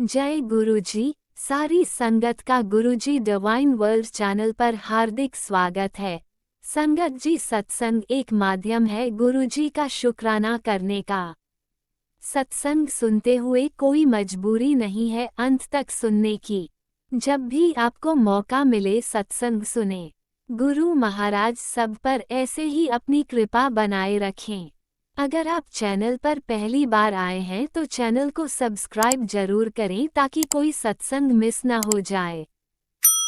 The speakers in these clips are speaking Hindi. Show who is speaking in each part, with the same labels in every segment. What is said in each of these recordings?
Speaker 1: जय गुरुजी। सारी संगत का गुरुजी डिवाइन वर्ल्ड चैनल पर हार्दिक स्वागत है। संगत जी, सत्संग एक माध्यम है गुरुजी का शुक्राना करने का। सत्संग सुनते हुए कोई मजबूरी नहीं है अंत तक सुनने की। जब भी आपको मौका मिले सत्संग सुने। गुरु महाराज सब पर ऐसे ही अपनी कृपा बनाए रखें। अगर आप चैनल पर पहली बार आए हैं तो चैनल को सब्सक्राइब जरूर करें ताकि कोई सत्संग मिस ना हो जाए।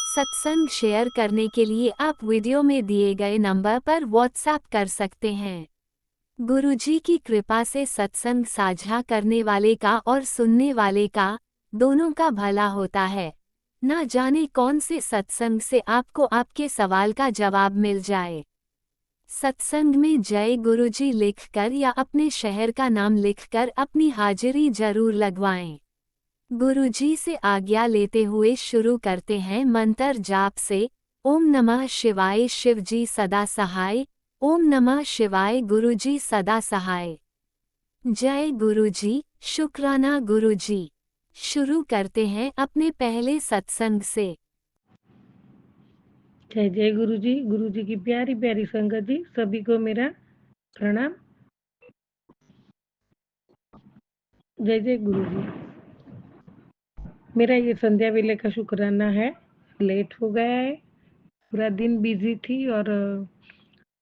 Speaker 1: सत्संग शेयर करने के लिए आप वीडियो में दिए गए नंबर पर व्हाट्सएप कर सकते हैं। गुरुजी की कृपा से सत्संग साझा करने वाले का और सुनने वाले का दोनों का भला होता है। ना जाने कौन से सत्संग से आपको आपके सवाल का जवाब मिल जाए। सत्संग में जय गुरुजी लिखकर या अपने शहर का नाम लिखकर अपनी हाजिरी जरूर लगवाएं। गुरुजी से आज्ञा लेते हुए शुरू करते हैं मंत्र जाप से। ओम नमः शिवाय शिवजी सदा सहाय। ओम नमः शिवाय गुरुजी सदा सहाय। जय गुरुजी, शुक्राना गुरुजी। शुरू करते हैं अपने पहले सत्संग से।
Speaker 2: जय जय गुरु जी की प्यारी प्यारी संगत जी, सभी को मेरा प्रणाम। जय जय गुरु जी। मेरा ये संध्या वेले का शुक्राना है। लेट हो गया है, पूरा दिन बिजी थी और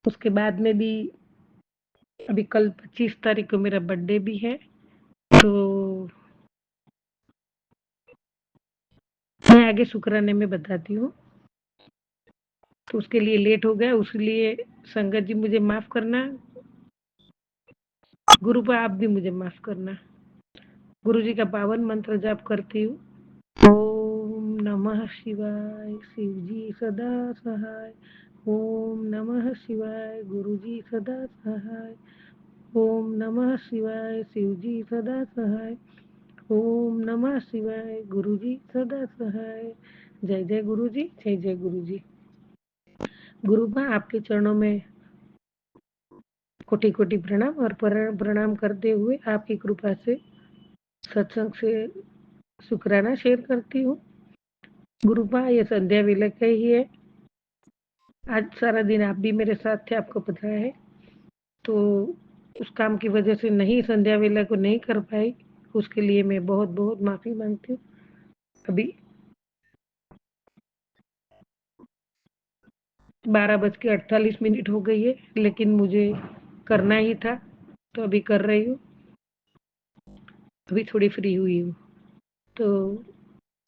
Speaker 2: उसके बाद में भी अभी कल 25 तारीख को मेरा बर्थडे भी है, तो मैं आगे शुक्राने में बताती हूँ। तो उसके लिए लेट हो गया, उसलिए संगत जी मुझे माफ करना, गुरु पर आप भी मुझे माफ करना। गुरु जी का पावन मंत्र जाप करती हूँ। ओम नमः शिवाय शिवजी सदा सहाय। ओम नमः शिवाय गुरुजी सदा सहाय। ओम नमः शिवाय शिवजी सदा सहाय। ओम नमः शिवाय गुरुजी सदा सहाय। जय जय गुरुजी, जय जय गुरुजी। गुरु माँ आपके चरणों में कोटि कोटि प्रणाम और प्रणाम करते हुए आपकी कृपा से सत्संग से शुक्राना शेयर करती हूँ। गुरु माँ ये संध्या वेला का ही है। आज सारा दिन आप भी मेरे साथ थे, आपको पता है, तो उस काम की वजह से नहीं संध्या वेला को नहीं कर पाई। उसके लिए मैं बहुत बहुत माफी मांगती हूँ। अभी 12:48 हो गई है, लेकिन मुझे करना ही था तो अभी कर रही हूँ। अभी थोड़ी फ्री हुई हूँ, तो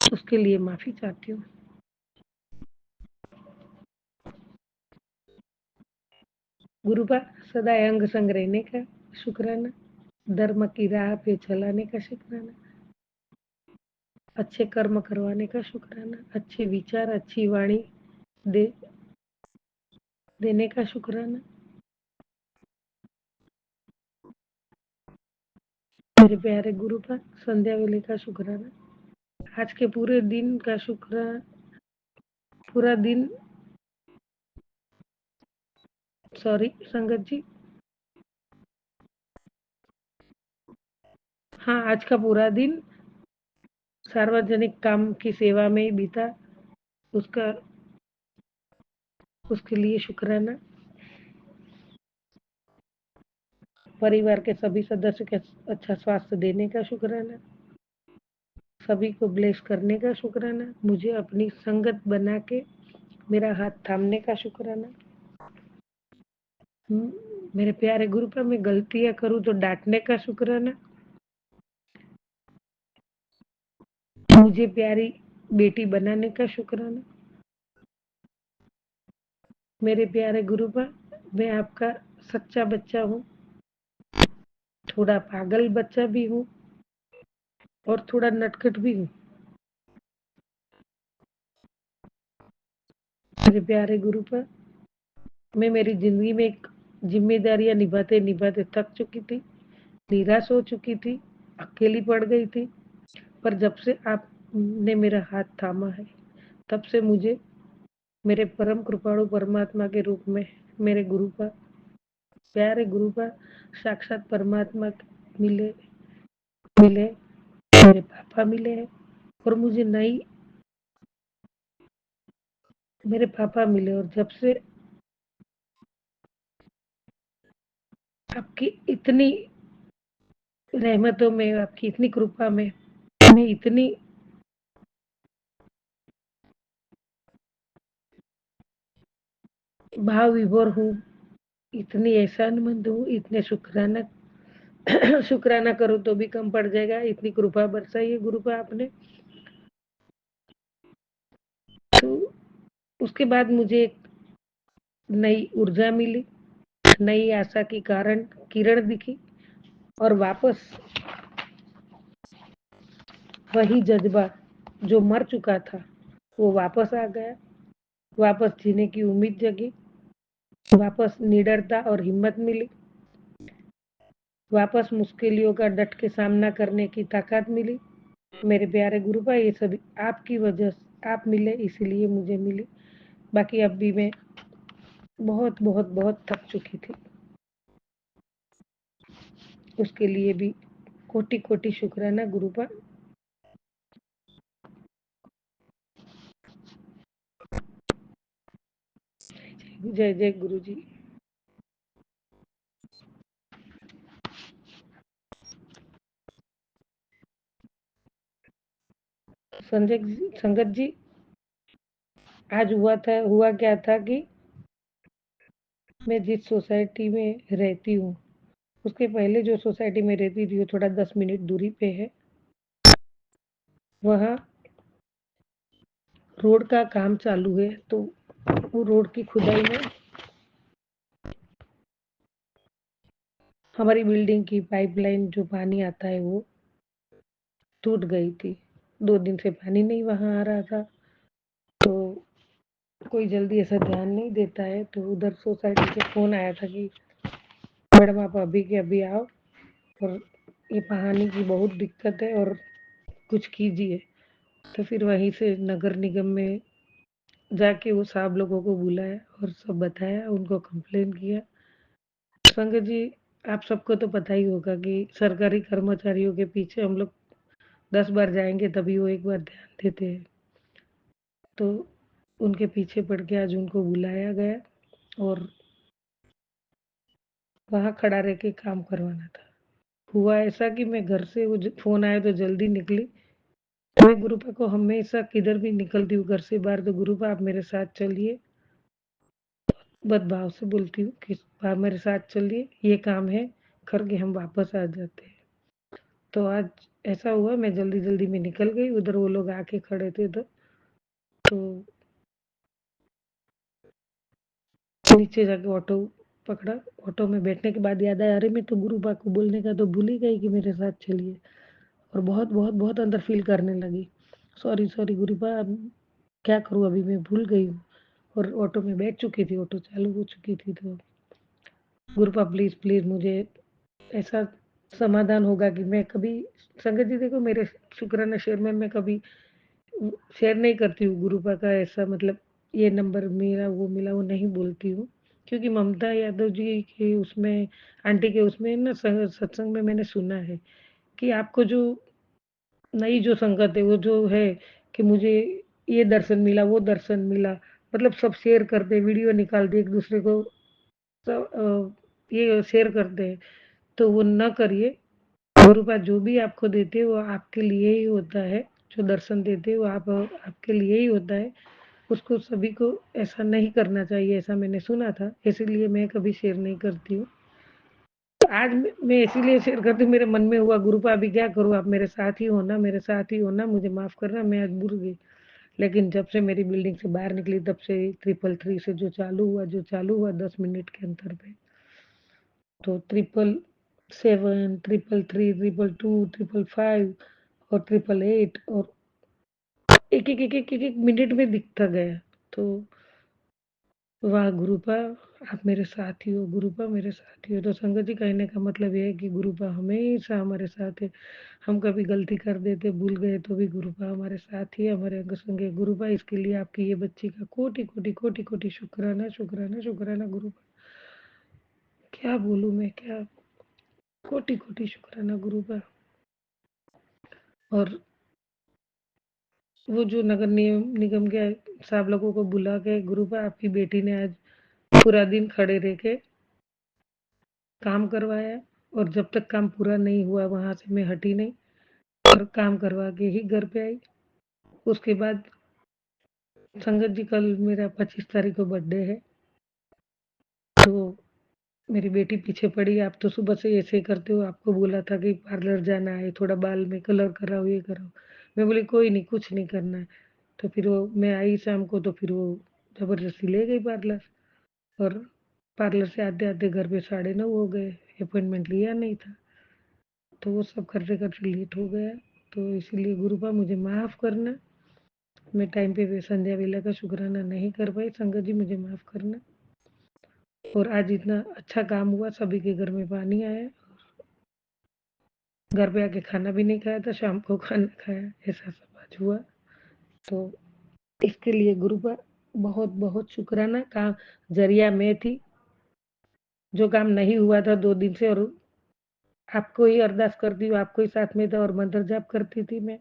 Speaker 2: उसके लिए माफी चाहती हूँ। गुरु का सदा अंग संग रहने का शुक्राना, धर्म की राह पे चलाने का शुक्राना, अच्छे कर्म करवाने का शुक्राना, अच्छे विचार अच्छी वाणी देने का शुक्राना। मेरे प्यारे गुरु का संध्या वेले का शुक्राना। आज के पूरे दिन का पूरा दिन सॉरी संगत जी, हाँ, आज का पूरा दिन सार्वजनिक काम की सेवा में ही बीता। उसका उसके लिए शुक्राना। परिवार के सभी सदस्य के अच्छा स्वास्थ्य देने का शुक्राना, सभी को ब्लेस करने का शुक्राना, मुझे अपनी संगत बना के मेरा हाथ थामने का शुक्राना। मेरे प्यारे गुरु पर मैं गलतियां करूँ तो डांटने का शुक्राना, मुझे प्यारी बेटी बनाने का शुक्राना। मेरे प्यारे गुरु पर मैं आपका सच्चा बच्चा हूँ, थोड़ा पागल बच्चा भी हूँ और थोड़ा नटखट भी हूँ। मेरे प्यारे गुरु पर मैं मेरी जिंदगी में एक जिम्मेदारियां निभाते निभाते थक चुकी थी, निराश हो चुकी थी, अकेली पड़ गई थी। पर जब से आपने मेरा हाथ थामा है, तब से मुझे मेरे परम कृपाणु परमात्मा के रूप में मेरे गुरु का प्यारे गुरु का साक्षात परमात्मा मिले मिले मेरे पापा मिले हैं और मुझे नई मेरे पापा मिले, और जब से आपकी इतनी रहमतों में, आपकी इतनी कृपा में मैं इतनी भाव विभोर हूँ, इतनी एहसानमंद हूँ, इतने शुक्राना शुक्राना करो तो भी कम पड़ जाएगा, इतनी कृपा बरसाई है गुरु पर आपने। तो उसके बाद मुझे एक नई ऊर्जा मिली, नई आशा की कारण किरण दिखी, और वापस वही जज्बा जो मर चुका था वो वापस आ गया। वापस जीने की उम्मीद जगी, वापस निडरता और हिम्मत मिली, वापस मुश्किलों का डट के सामना करने की ताकत मिली। मेरे प्यारे गुरु भाई, ये सभी आपकी वजह से आप मिले, इसीलिए मुझे मिली। बाकी अब भी मैं बहुत बहुत बहुत थक चुकी थी, उसके लिए भी कोटि कोटि शुक्राना गुरु पर। जय जय गुरु जी। संगत जी, आज हुआ क्या था कि मैं जिस सोसाइटी में रहती हूँ, उसके पहले जो सोसाइटी में रहती थी वो थोड़ा 10 मिनट दूरी पे है। वहाँ रोड का काम चालू है, तो वो रोड की खुदाई में हमारी बिल्डिंग की पाइपलाइन जो पानी आता है वो टूट गई थी। 2 दिन से पानी नहीं वहाँ आ रहा था, तो कोई जल्दी ऐसा ध्यान नहीं देता है। तो उधर सोसाइटी से फ़ोन आया था कि मैडम आप अभी के अभी आओ, और ये पानी की बहुत दिक्कत है और कुछ कीजिए। तो फिर वहीं से नगर निगम में जाके वो साहब लोगों को बुलाया और सब बताया, उनको कंप्लेन किया। संगत जी, आप सबको तो पता ही होगा कि सरकारी कर्मचारियों के पीछे हम लोग 10 बार जाएंगे तभी वो एक बार ध्यान देते हैं। तो उनके पीछे पड़ के आज उनको बुलाया गया और वहाँ खड़ा रह के काम करवाना था। हुआ ऐसा कि मैं घर से वो फ़ोन आया तो जल्दी निकली। मैं गुरुपा को हमेशा किधर भी निकलती हूँ घर से बाहर, तो गुरुपा आप मेरे साथ चलिए, बदभाव से बोलती हूँ कि आप मेरे साथ चलिए, ये काम है करके हम वापस आ जाते हैं। तो आज ऐसा हुआ, मैं जल्दी जल्दी में निकल गई, उधर वो लोग आके खड़े थे तो नीचे जाके ऑटो पकड़ा। ऑटो में बैठने के बाद याद आया, अरे मैं तो गुरुपा को बोलने का तो भूल ही गई कि मेरे साथ चलिए, और बहुत बहुत बहुत अंदर फील करने लगी। सॉरी सॉरी गुरुपा, अब क्या करूँ, अभी मैं भूल गई हूँ। और ऑटो में बैठ चुकी थी, ऑटो चालू हो चुकी थी। तो गुरुपा प्लीज प्लीज मुझे ऐसा समाधान होगा कि मैं कभी, संगत जी देखो मेरे शुक्राना शेयर में मैं कभी शेयर नहीं करती हूँ गुरुपा का, ऐसा मतलब ये नंबर मेरा वो मिला वो नहीं बोलती हूँ, क्योंकि ममता यादव जी के उसमें, आंटी के उसमें ना सत्संग में मैंने सुना है कि आपको जो नई जो संगत है वो जो है कि मुझे ये दर्शन मिला वो दर्शन मिला, मतलब सब शेयर करते वीडियो निकालते एक दूसरे को, सब ये शेयर करते हैं। तो वो न करिए। गुरुपाद जो भी आपको देते हैं वो आपके लिए ही होता है, जो दर्शन देते हैं वो आपके लिए ही होता है। उसको सभी को ऐसा नहीं करना चाहिए, ऐसा मैंने सुना था, इसीलिए मैं कभी शेयर नहीं करती हूँ। आज मैं इसीलिए शेयर करती हूँ, मेरे मन में हुआ गुरुपा अभी क्या करूँ, आप मेरे साथ ही होना, मेरे साथ ही होना, मुझे माफ करना, मैं आज भूल गई। लेकिन जब से मेरी बिल्डिंग से बाहर निकली तब से 333 से जो चालू हुआ 10 मिनट के अंतर पे, तो 777, 333, 222, 555 और 888, और एक मिनट में दिखता गया। तो वाह गुरुपा, आप मेरे साथ ही हो, गुरुपा मेरे साथ ही हो। तो संगत जी, कहने का मतलब ये है कि गुरुपा हमेशा हमारे साथ है। हम कभी गलती कर देते, भूल गए, तो भी गुरुपा हमारे साथ ही है, हमारे अंग संग है। गुरुपा, इसके लिए आपकी ये बच्ची का कोटि कोटि कोटि कोटि शुक्राना शुक्राना शुक्राना गुरुपा। क्या बोलूं मैं, क्या कोटि कोटि शुक्राना गुरुपा। और वो जो नगर निगम के साहब लोगों को बुला के, गुरु पर आपकी बेटी ने आज पूरा दिन खड़े रह के काम करवाया, और जब तक काम पूरा नहीं हुआ वहां से मैं हटी नहीं, और काम करवा के ही घर पे आई। उसके बाद संगत जी, कल मेरा 25 तारीख को बर्थडे है, तो मेरी बेटी पीछे पड़ी, आप तो सुबह से ऐसे ही करते हो, आपको बोला था कि पार्लर जाना है, थोड़ा बाल में कलर कराओ, ये कराओ। मैं बोली कोई नहीं, कुछ नहीं करना है। तो फिर वो मैं आई शाम को, तो फिर वो जबरदस्ती ले गई पार्लर, और पार्लर से आते आते घर पे 9:30 हो गए, अपॉइंटमेंट लिया नहीं था, तो वो सब करते करते लेट हो गया। तो इसीलिए गुरुपा मुझे माफ करना, मैं टाइम पे संध्या वेला का शुक्राना नहीं कर पाई, संगत जी मुझे माफ करना। और आज इतना अच्छा काम हुआ, सभी के घर में पानी आया, घर पे आके खाना भी नहीं खाया था, शाम को खाना खाया, ऐसा सब आज हुआ। तो इसके लिए गुरु का बहुत बहुत शुक्राना। काम जरिया मैं थी, जो काम नहीं हुआ था 2 दिन से, और आपको ही अरदास करती हूँ, आपको ही साथ में था, और मंत्र जाप करती थी मैं,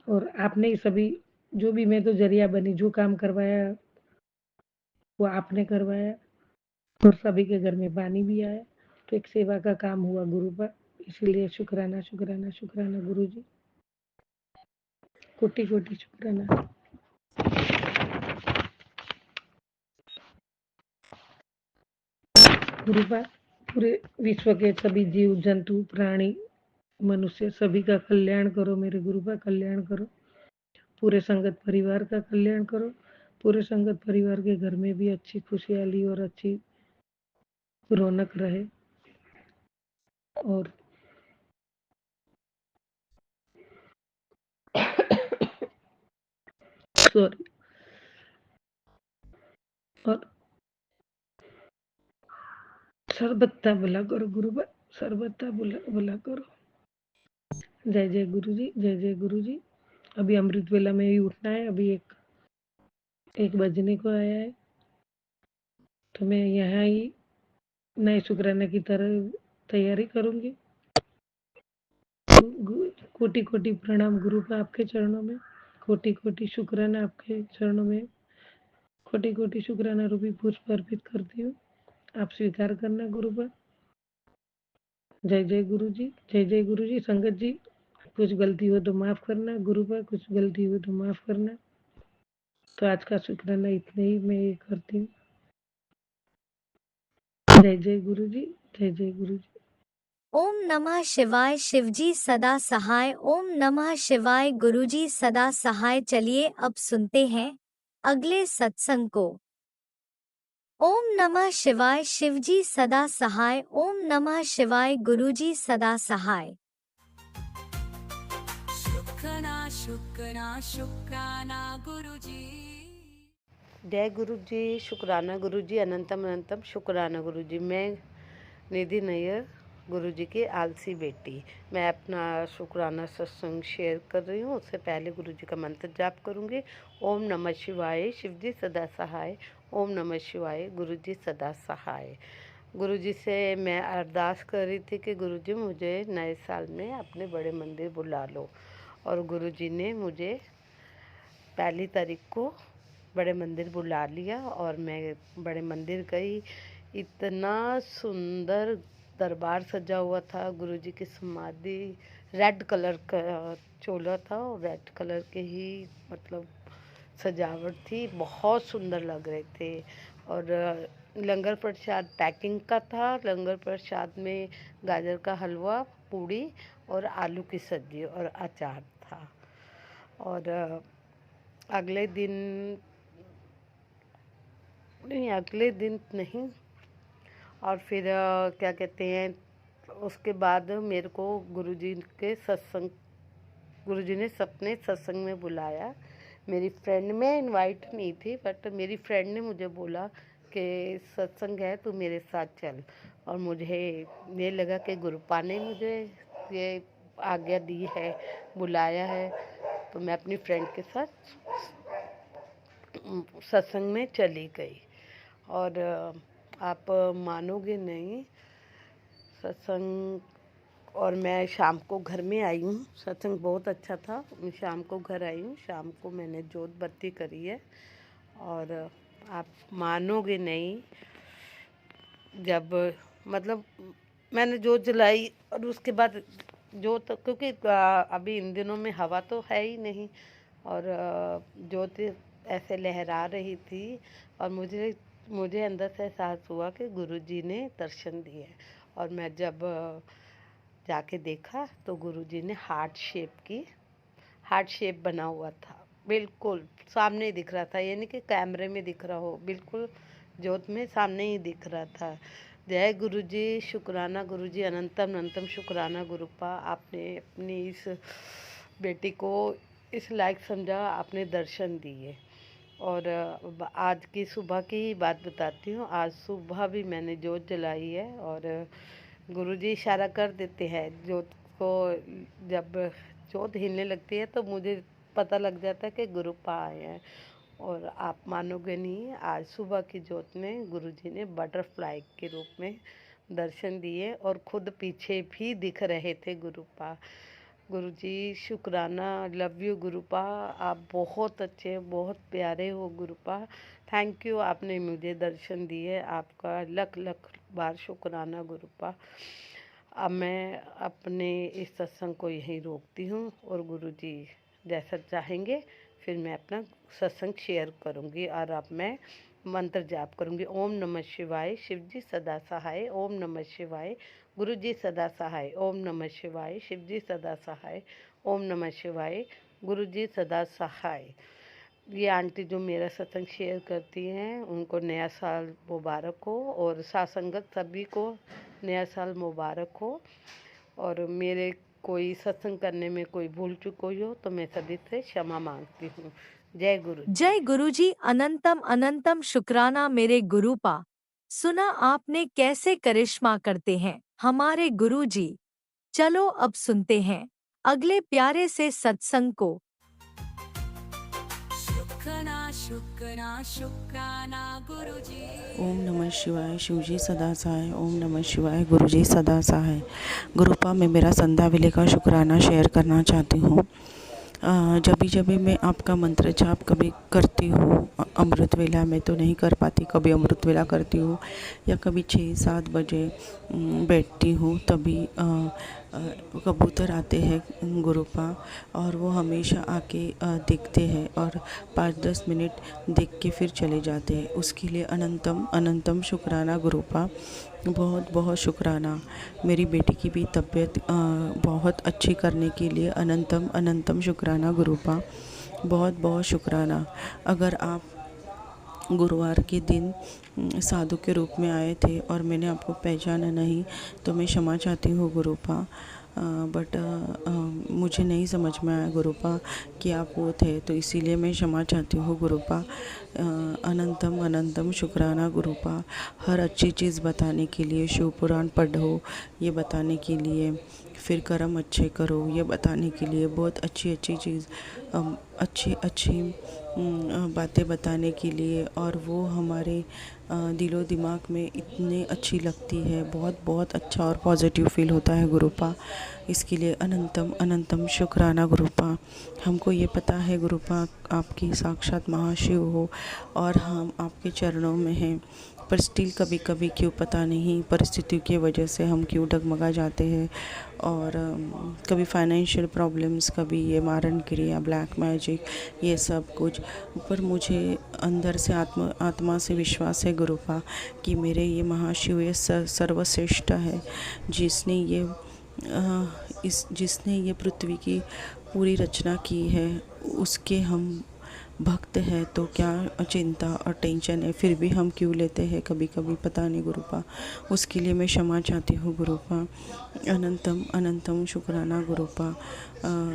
Speaker 2: और आपने ही सभी, जो भी, मैं तो जरिया बनी, जो काम करवाया वो आपने करवाया, और सभी के घर में पानी भी आया। तो एक सेवा का काम हुआ गुरु पर, इसीलिए शुक्राना शुक्राना शुक्राना गुरु जी, कोटि कोटि शुक्राना। गुरु पर पूरे विश्व के सभी जीव जंतु प्राणी मनुष्य सभी का कल्याण करो, मेरे गुरु का कल्याण करो, पूरे संगत परिवार का कल्याण करो, पूरे संगत परिवार के घर में भी अच्छी खुशहाली और अच्छी रौनक रहे। और सॉरी, और सर्वथा भला करो गुरु पर, सर्वथा भला करो। जय जय गुरु जी, जय जय गुरु जी। अभी अमृत वेला में ही उठना है, अभी एक बजने को आया है, तो मैं यहाँ ही नए शुक्राने की तरह तैयारी करूंगी। कोटि कोटि प्रणाम गुरु का आपके चरणों में, कोटि कोटि शुक्राना आपके चरणों में, कोटि कोटि शुक्राना रूपी पुष्प अर्पित करती हूँ, आप स्वीकार करना गुरु पर। जय जय गुरु जी, जय जय गुरु जी। संगत जी, कुछ गलती हो तो माफ करना, गुरु पर कुछ गलती हो तो माफ करना। तो आज का शुक्राना इतने ही मैं ये करती हूँ। जय जय गुरु जी, जय जय गुरु जी।
Speaker 1: ओम नमः शिवाय। शिवजी सदा सहाय। ओम नमः शिवाय। गुरुजी सदा सहाय। चलिए अब सुनते हैं अगले सत्संग को। ओम नमः शिवाय। शिवजी सदा सहाय। ओम नमः शिवाय। गुरुजी सदा सहाय।
Speaker 3: शुक्राना शुक्राना शुक्राना गुरुजी।
Speaker 4: जय गुरु जी, शुक्राना गुरु जी, अनंतम अनंतम शुक्राना गुरु जी। मैं निधि नैयर, गुरु जी की आलसी बेटी, मैं अपना शुक्राना सत्संग शेयर कर रही हूँ। उससे पहले गुरु जी का मंत्र जाप करूँगी। ओम नमः शिवाय, शिव जी सदा सहाय। ओम नमः शिवाय, गुरु जी सदा सहाय। गुरु जी से मैं अरदास कर रही थी कि गुरु जी मुझे नए साल में अपने बड़े मंदिर बुला लो, और गुरु जी ने मुझे 1 तारीख को बड़े मंदिर बुला लिया, और मैं बड़े मंदिर गई। इतना सुंदर दरबार सजा हुआ था, गुरु जी की समाधि, रेड कलर का चोला था, और रेड कलर के ही मतलब सजावट थी, बहुत सुंदर लग रहे थे। और लंगर प्रसाद पैकिंग का था। लंगर प्रसाद में गाजर का हलवा, पूड़ी और आलू की सब्जी और अचार था। और अगले दिन नहीं, और फिर क्या कहते हैं, उसके बाद मेरे को गुरुजी ने सपने सत्संग में बुलाया। मेरी फ्रेंड, मैं इनवाइट नहीं थी, बट मेरी फ्रेंड ने मुझे बोला कि सत्संग है, तू मेरे साथ चल। और मुझे ये लगा कि गुरुपा ने मुझे ये आज्ञा दी है, बुलाया है, तो मैं अपनी फ्रेंड के साथ सत्संग में चली गई। और आप मानोगे नहीं, सत्संग और मैं शाम को घर में आई हूँ। सत्संग बहुत अच्छा था। मैं शाम को घर आई हूँ। शाम को मैंने जोत बत्ती करी है और आप मानोगे नहीं, जब मतलब मैंने जोत जलाई और उसके बाद जोत, क्योंकि अभी इन दिनों में हवा तो है ही नहीं और जोत ऐसे लहरा रही थी और मुझे अंदर से एहसास हुआ कि गुरुजी ने दर्शन दिए। और मैं जब जाके देखा तो गुरुजी ने हार्ट शेप बना हुआ था, बिल्कुल सामने ही दिख रहा था, यानी कि कैमरे में दिख रहा हो, बिल्कुल जोत में सामने ही दिख रहा था। जय गुरुजी, शुक्राना गुरुजी, अनंतम अनंतम शुक्राना गुरुपा। आपने अपनी इस बेटी को इस लायक समझा, आपने दर्शन दिए। और आज की सुबह की ही बात बताती हूँ। आज सुबह भी मैंने जोत जलाई है और गुरुजी इशारा कर देते हैं जोत को। जब जोत हिलने लगती है तो मुझे पता लग जाता है कि गुरुपा आए हैं। और आप मानोगे नहीं, आज सुबह की जोत में गुरुजी ने बटरफ्लाई के रूप में दर्शन दिए और खुद पीछे भी दिख रहे थे गुरुपा। गुरुजी शुक्राना, लव यू गुरुपा। आप बहुत अच्छे, बहुत प्यारे हो गुरुपा। थैंक यू, आपने मुझे दर्शन दिए। आपका लख लख बार शुक्राना गुरुपा। अब मैं अपने इस सत्संग को यहीं रोकती हूँ और गुरुजी जैसा चाहेंगे फिर मैं अपना सत्संग शेयर करूँगी। और अब मैं मंत्र जाप करूँगी। ओम नमः शिवाय, शिवजी सदा सहाय। ओम नमः शिवाय, गुरुजी सदा सहाय। ओम नमः शिवाय, शिवजी सदा सहाय। ओम नमः शिवाय, गुरुजी सदा सहाय। ये आंटी जो मेरा सत्संग शेयर करती हैं उनको नया साल मुबारक हो और सासंगत सभी को नया साल मुबारक हो। और मेरे कोई सत्संग करने में कोई भूल चूक हुई हो तो मैं सभी से क्षमा मांगती हूँ। जय गुरु।
Speaker 1: जय गुरुजी, अनंतम अनंतम शुक्राना मेरे गुरुपा। सुना आपने कैसे करिश्मा करते हैं हमारे गुरुजी। चलो अब सुनते हैं अगले प्यारे से सत्संग को।
Speaker 3: शुक्राना गुरुजी।
Speaker 5: ओम नमः शिवाय, शिवजी सदा सहाय। ओम नमः शिवाय, गुरुजी सदा सहाय। गुरुपा, मैं मेरा संध्या वेले का शुक्राना शेयर करना चाहती हूँ। जब भी मैं आपका मंत्र जाप कभी करती हूँ, अमृत वेला में तो नहीं कर पाती, कभी अमृत वेला करती हूँ या कभी 6-7 बजे बैठती हूँ, तभी कबूतर आते हैं गुरुपा और वो हमेशा आके देखते हैं और 5-10 मिनट देख के फिर चले जाते हैं। उसके लिए अनंतम अनंतम शुक्राना गुरुपा, बहुत बहुत शुक्राना। मेरी बेटी की भी तबीयत बहुत अच्छी करने के लिए अनंतम अनंतम शुक्राना गुरुपा, बहुत बहुत शुक्राना। अगर आप गुरुवार के दिन साधु के रूप में आए थे और मैंने आपको पहचाना नहीं तो मैं क्षमा चाहती हूँ गुरुपा। बट मुझे नहीं समझ में आया गुरुपा कि आप वो थे, तो इसीलिए मैं क्षमा चाहती हूँ गुरुपा। अनंतम अनंतम शुक्राना गुरुपा, हर अच्छी चीज़ बताने के लिए, शिव पुराण पढ़ो ये बताने के लिए, फिर कर्म अच्छे करो ये बताने के लिए, बहुत अच्छी अच्छी चीज़, अच्छी बातें बताने के लिए, और वो हमारे दिलो दिमाग में इतने अच्छी लगती है, बहुत बहुत अच्छा और पॉजिटिव फील होता है गुरुपा। इसके लिए अनंतम अनंतम शुक्राना गुरुपा। हमको ये पता है गुरुपा आपकी साक्षात महाशिव हो और हम आपके चरणों में हैं, पर स्टिल कभी कभी क्यों पता नहीं परिस्थितियों की वजह से हम क्यों डगमगा जाते हैं, और कभी फाइनेंशियल प्रॉब्लम्स, कभी ये मारण क्रिया, ब्लैक मैजिक, ये सब कुछ। पर मुझे अंदर से आत्मा से विश्वास है गुरुपा कि मेरे ये महाशिव ये सर्वश्रेष्ठ है, जिसने ये पृथ्वी की पूरी रचना की है, उसके हम भक्त है, तो क्या चिंता और टेंशन है, फिर भी हम क्यों लेते हैं कभी कभी, पता नहीं गुरुपा। उसके लिए मैं क्षमा चाहती हूँ गुरुपा। अनंतम अनंतम शुक्राना गुरुपा।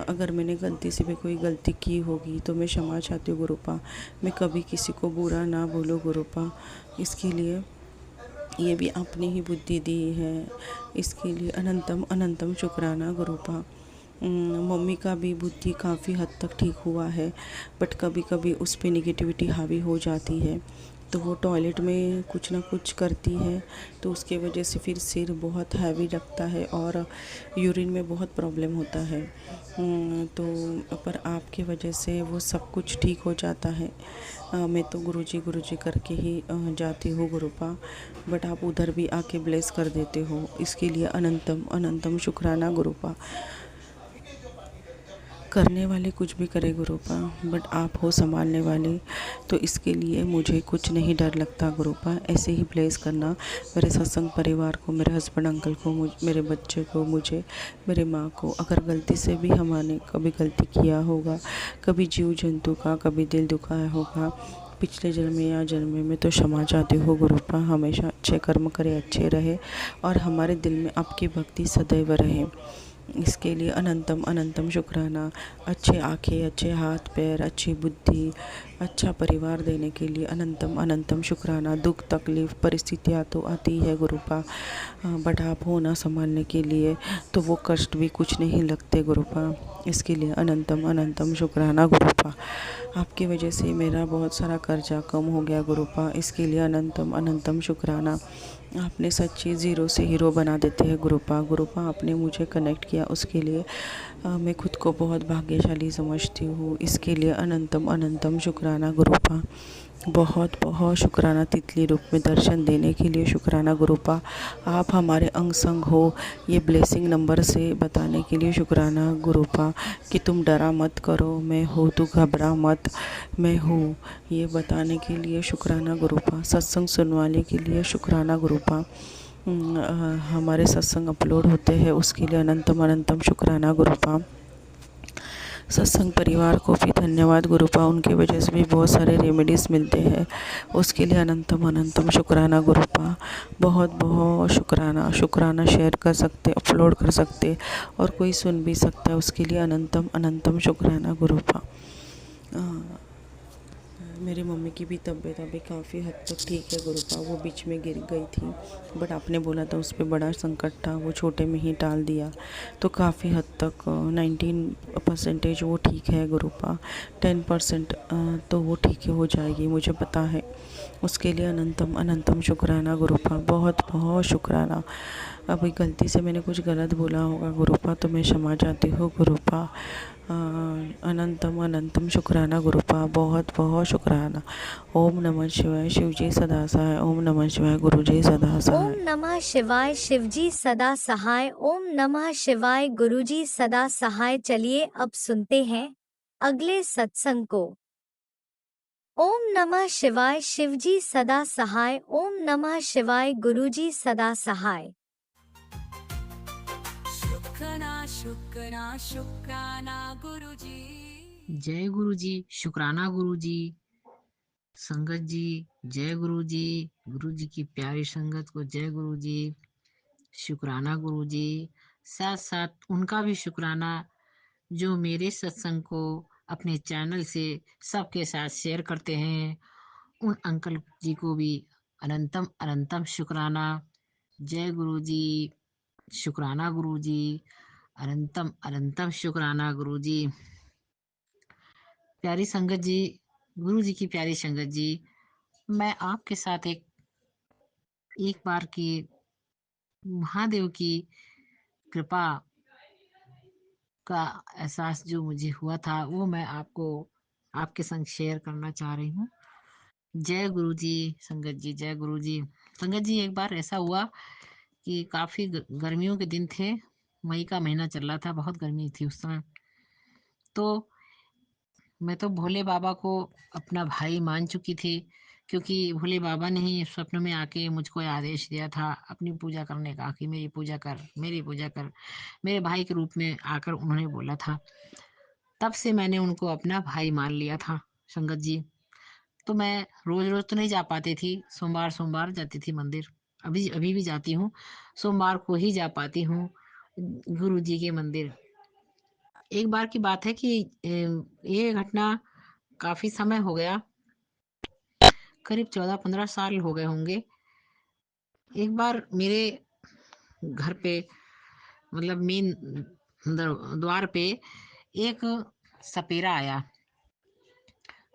Speaker 5: अगर मैंने गलती से भी कोई गलती की होगी तो मैं क्षमा चाहती हूँ गुरुपा। मैं कभी किसी को बुरा ना बोलूँ गुरुपा। इसके लिए ये भी आपने ही बुद्धि दी है, इसके लिए अनंतम अनंतम शुक्राना गुरुपा। मम्मी का भी बुद्धि काफ़ी हद तक ठीक हुआ है, बट कभी कभी उस पर निगेटिविटी हावी हो जाती है, तो वो टॉयलेट में कुछ ना कुछ करती है, तो उसके वजह से फिर सिर बहुत हैवी लगता है और यूरिन में बहुत प्रॉब्लम होता है। तो पर आपकी वजह से वो सब कुछ ठीक हो जाता है। मैं तो गुरुजी करके ही जाती हूँ गुरुपा, बट आप उधर भी आके ब्लेस कर देते हो, इसके लिए अनंतम अनंतम शुक्राना गुरुपा। करने वाले कुछ भी करे गुरुपा, बट आप हो संभालने वाले, तो इसके लिए मुझे कुछ नहीं डर लगता गुरुपा। ऐसे ही ब्लेस करना मेरे सत्संग परिवार को, मेरे हस्बैंड अंकल को, मेरे बच्चे को, मुझे, मेरे माँ को। अगर गलती से भी हमने कभी गलती किया होगा, कभी जीव जंतु का कभी दिल दुखाया होगा पिछले जन्म या जन्म में, तो क्षमा चाहती हो गुरुपा। हमेशा अच्छे कर्म करे, अच्छे रहे और हमारे दिल में आपकी भक्ति सदैव रहे, इसके लिए अनंतम अनंतम शुक्राना। अच्छे आँखें, अच्छे हाथ पैर, अच्छी बुद्धि, अच्छा परिवार देने के लिए अनंतम अनंतम शुक्राना। दुख तकलीफ़ परिस्थितियाँ तो आती है गुरुपा, बट आप हो ना संभालने के लिए, तो वो कष्ट भी कुछ नहीं लगते गुरुपा। इसके लिए अनंतम अनंतम शुक्राना गुरुपा। आपकी वजह से मेरा बहुत सारा कर्जा कम हो गया गुरुपा, इसके लिए अनंतम अनंतम शुक्राना। आपने सच्ची ज़ीरो से हीरो बना देते हैं गुरुपा। गुरुपा आपने मुझे कनेक्ट किया, उसके लिए मैं खुद को बहुत भाग्यशाली समझती हूँ, इसके लिए अनंतम अनंतम शुक्राना गुरुपा। बहुत बहुत शुक्राना तितली रूप में दर्शन देने के लिए शुक्राना गुरुपा। आप हमारे अंग संग हो, ये ब्लेसिंग नंबर से बताने के लिए शुक्राना गुरुपा कि तुम डरा मत करो, मैं हूँ, तू घबरा मत, मैं हूँ, ये बताने के लिए शुक्राना गुरुपा। सत्संग सुनवाने के लिए शुक्राना गुरुपा। हमारे सत्संग अपलोड होते हैं, उसके लिए अनंतम अनंतम शुक्राना गुरुपा। सत्संग परिवार को भी धन्यवाद गुरुपा, उनकी वजह से भी बहुत सारे रेमेडीज़ मिलते हैं, उसके लिए अनंतम अनंतम शुक्राना गुरुपा। बहुत बहुत शुक्राना। शुक्राना शेयर कर सकते, अपलोड कर सकते और कोई सुन भी सकता है, उसके लिए अनंतम अनंतम शुक्राना गुरुपा। मेरी मम्मी की भी तबीयत अभी काफ़ी हद तक ठीक है गुरुपा। वो बीच में गिर गई थी, बट आपने बोला था उस पर बड़ा संकट था, वो छोटे में ही टाल दिया, तो काफ़ी हद तक 19% वो ठीक है गुरुपा। 10% तो वो ठीक हो जाएगी, मुझे पता है, उसके लिए अनंतम अनंतम शुक्राना गुरुपा। बहुत बहुत शुक्राना। अभी गलती से मैंने कुछ गलत बोला होगा गुरुपा, तो मैं क्षमा चाहती हूँ गुरुपा। अनंतम अनंतम शुक्राना गुरुपा। बहुत बहुत शुक्राना। ओम नमः शिवाय, शिवजी सदा सहाय। ओम नमः शिवाय, गुरुजी सदा
Speaker 1: ओम
Speaker 5: सहाय।
Speaker 1: नमः शिवाय, शिवजी सदा सहाय। ओम नमः शिवाय, गुरुजी सदा सहाय। चलिए अब सुनते हैं अगले सत्संग को। ओम नमः शिवाय, शिवजी सदा सहाय। ओम नमः शिवाय, गुरुजी सदा सहाय।
Speaker 3: शुक्राना गुरुजी।
Speaker 6: जय गुरु जी, शुक्राना गुरु जी, संगत जी, जय गुरु जी की प्यारी संगत को जय गुरु जी, शुक्राना गुरु जी। साथ साथ उनका भी शुक्राना जो मेरे सत्संग को अपने चैनल से सबके साथ शेयर करते हैं, उन अंकल जी को भी अनंतम अनंतम शुक्राना। जय गुरु जी, शुक्राना गुरु जी, अनंतम अनंतम शुक्राना गुरु जी। प्यारी संगत जी, गुरु जी की प्यारी संगत जी, मैं आपके साथ एक बार की महादेव की कृपा का एहसास जो मुझे हुआ था, वो मैं आपको आपके संग शेयर करना चाह रही हूँ। जय गुरु जी, संगत जी, जय गुरु जी। संगत जी, एक बार ऐसा हुआ कि काफी गर्मियों के दिन थे, मई का महीना चल रहा था, बहुत गर्मी थी उस समय। तो मैं तो भोले बाबा को अपना भाई मान चुकी थी, क्योंकि भोले बाबा ने ही स्वप्न में आके मुझको आदेश दिया था अपनी पूजा करने का, कि मेरी पूजा कर, मेरी पूजा कर। मेरे भाई के रूप में आकर उन्होंने बोला था। तब से मैंने उनको अपना भाई मान लिया था संगत जी। तो मैं रोज रोज तो नहीं जा पाती थी, सोमवार सोमवार जाती थी मंदिर, अभी अभी भी जाती हूँ, सोमवार को ही जा पाती हूँ गुरु जी के मंदिर। एक बार की बात है कि ये घटना काफी समय हो गया, करीब 14-15 साल हो गए होंगे। एक बार मेरे घर पे, मतलब मेन द्वार पे एक सपेरा आया।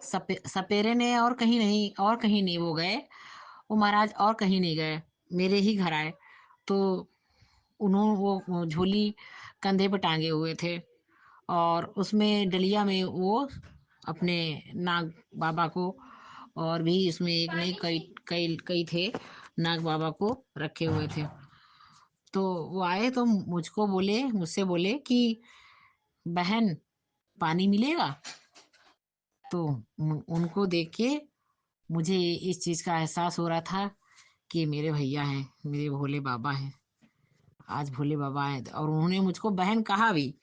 Speaker 6: सपेरे ने और कहीं नहीं वो गए, वो महाराज और कहीं नहीं गए, मेरे ही घर आए। तो वो झोली कंधे पे टांगे हुए थे और उसमें डलिया में वो अपने नाग बाबा को, और भी इसमें एक नहीं कई कई कई थे, नाग बाबा को रखे हुए थे। तो वो आए तो मुझसे बोले कि बहन पानी मिलेगा। तो उनको देख के मुझे इस चीज का एहसास हो रहा था कि मेरे भैया हैं, मेरे भोले बाबा हैं, आज भोले बाबा हैं। और उन्होंने मुझको बहन कहा भी।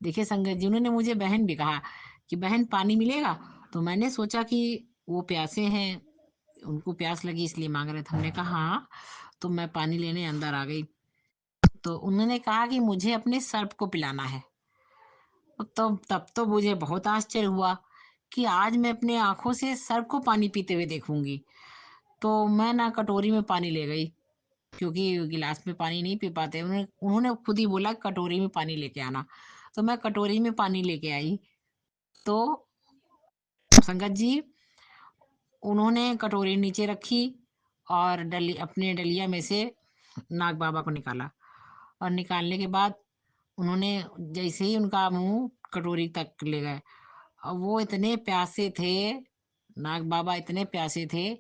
Speaker 6: देखिए संगत जी, उन्होंने मुझे बहन भी कहा कि बहन पानी मिलेगा। तो मैंने सोचा कि वो प्यासे हैं, उनको प्यास लगी इसलिए मांग रहे थे। हमने कहा हाँ। तो मैं पानी लेने अंदर आ गई। तो उन्होंने कहा कि मुझे अपने सर्प को पिलाना है। तो तब तो मुझे बहुत आश्चर्य हुआ कि आज मैं अपने आंखों से सर्प को पानी पीते हुए देखूंगी। तो मैं ना कटोरी में पानी ले गई, क्योंकि गिलास में पानी नहीं पी पाते। उन्होंने उन्होंने खुद ही बोला कटोरी में पानी लेके आना। तो मैं कटोरी में पानी लेके आई। तो संगत जी, उन्होंने कटोरी नीचे रखी और अपने डलिया में से नाग बाबा को निकाला। और निकालने के बाद उन्होंने जैसे ही उनका मुंह कटोरी तक ले गए, और वो इतने प्यासे थे, नाग बाबा इतने प्यासे थे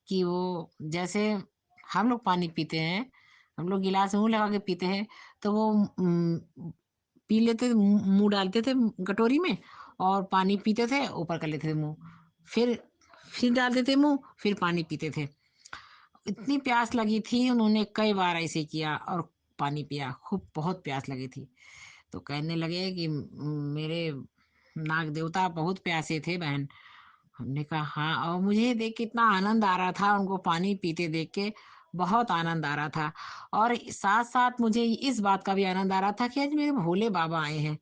Speaker 6: कि वो जैसे हम लोग पानी पीते हैं, हम लोग गिलास में मुंह लगा के पीते हैं, तो वो पी लेते, मुंह डालते थे कटोरी में और पानी पीते थे, ऊपर कर लेते थे मुंह, फिर डालते थे मुंह, फिर पानी पीते थे। इतनी प्यास लगी थी, उन्होंने कई बार ऐसे किया और पानी पिया, खूब बहुत प्यास लगी थी। तो कहने लगे कि मेरे नाग देवता बहुत प्यासे थे बहन। हमने कहा हाँ। और मुझे देख के इतना आनंद आ रहा था, उनको पानी पीते देख के बहुत आनंद आ रहा था। और साथ साथ मुझे इस बात का भी आनंद आ रहा था कि आज मेरे भोले बाबा आए हैं।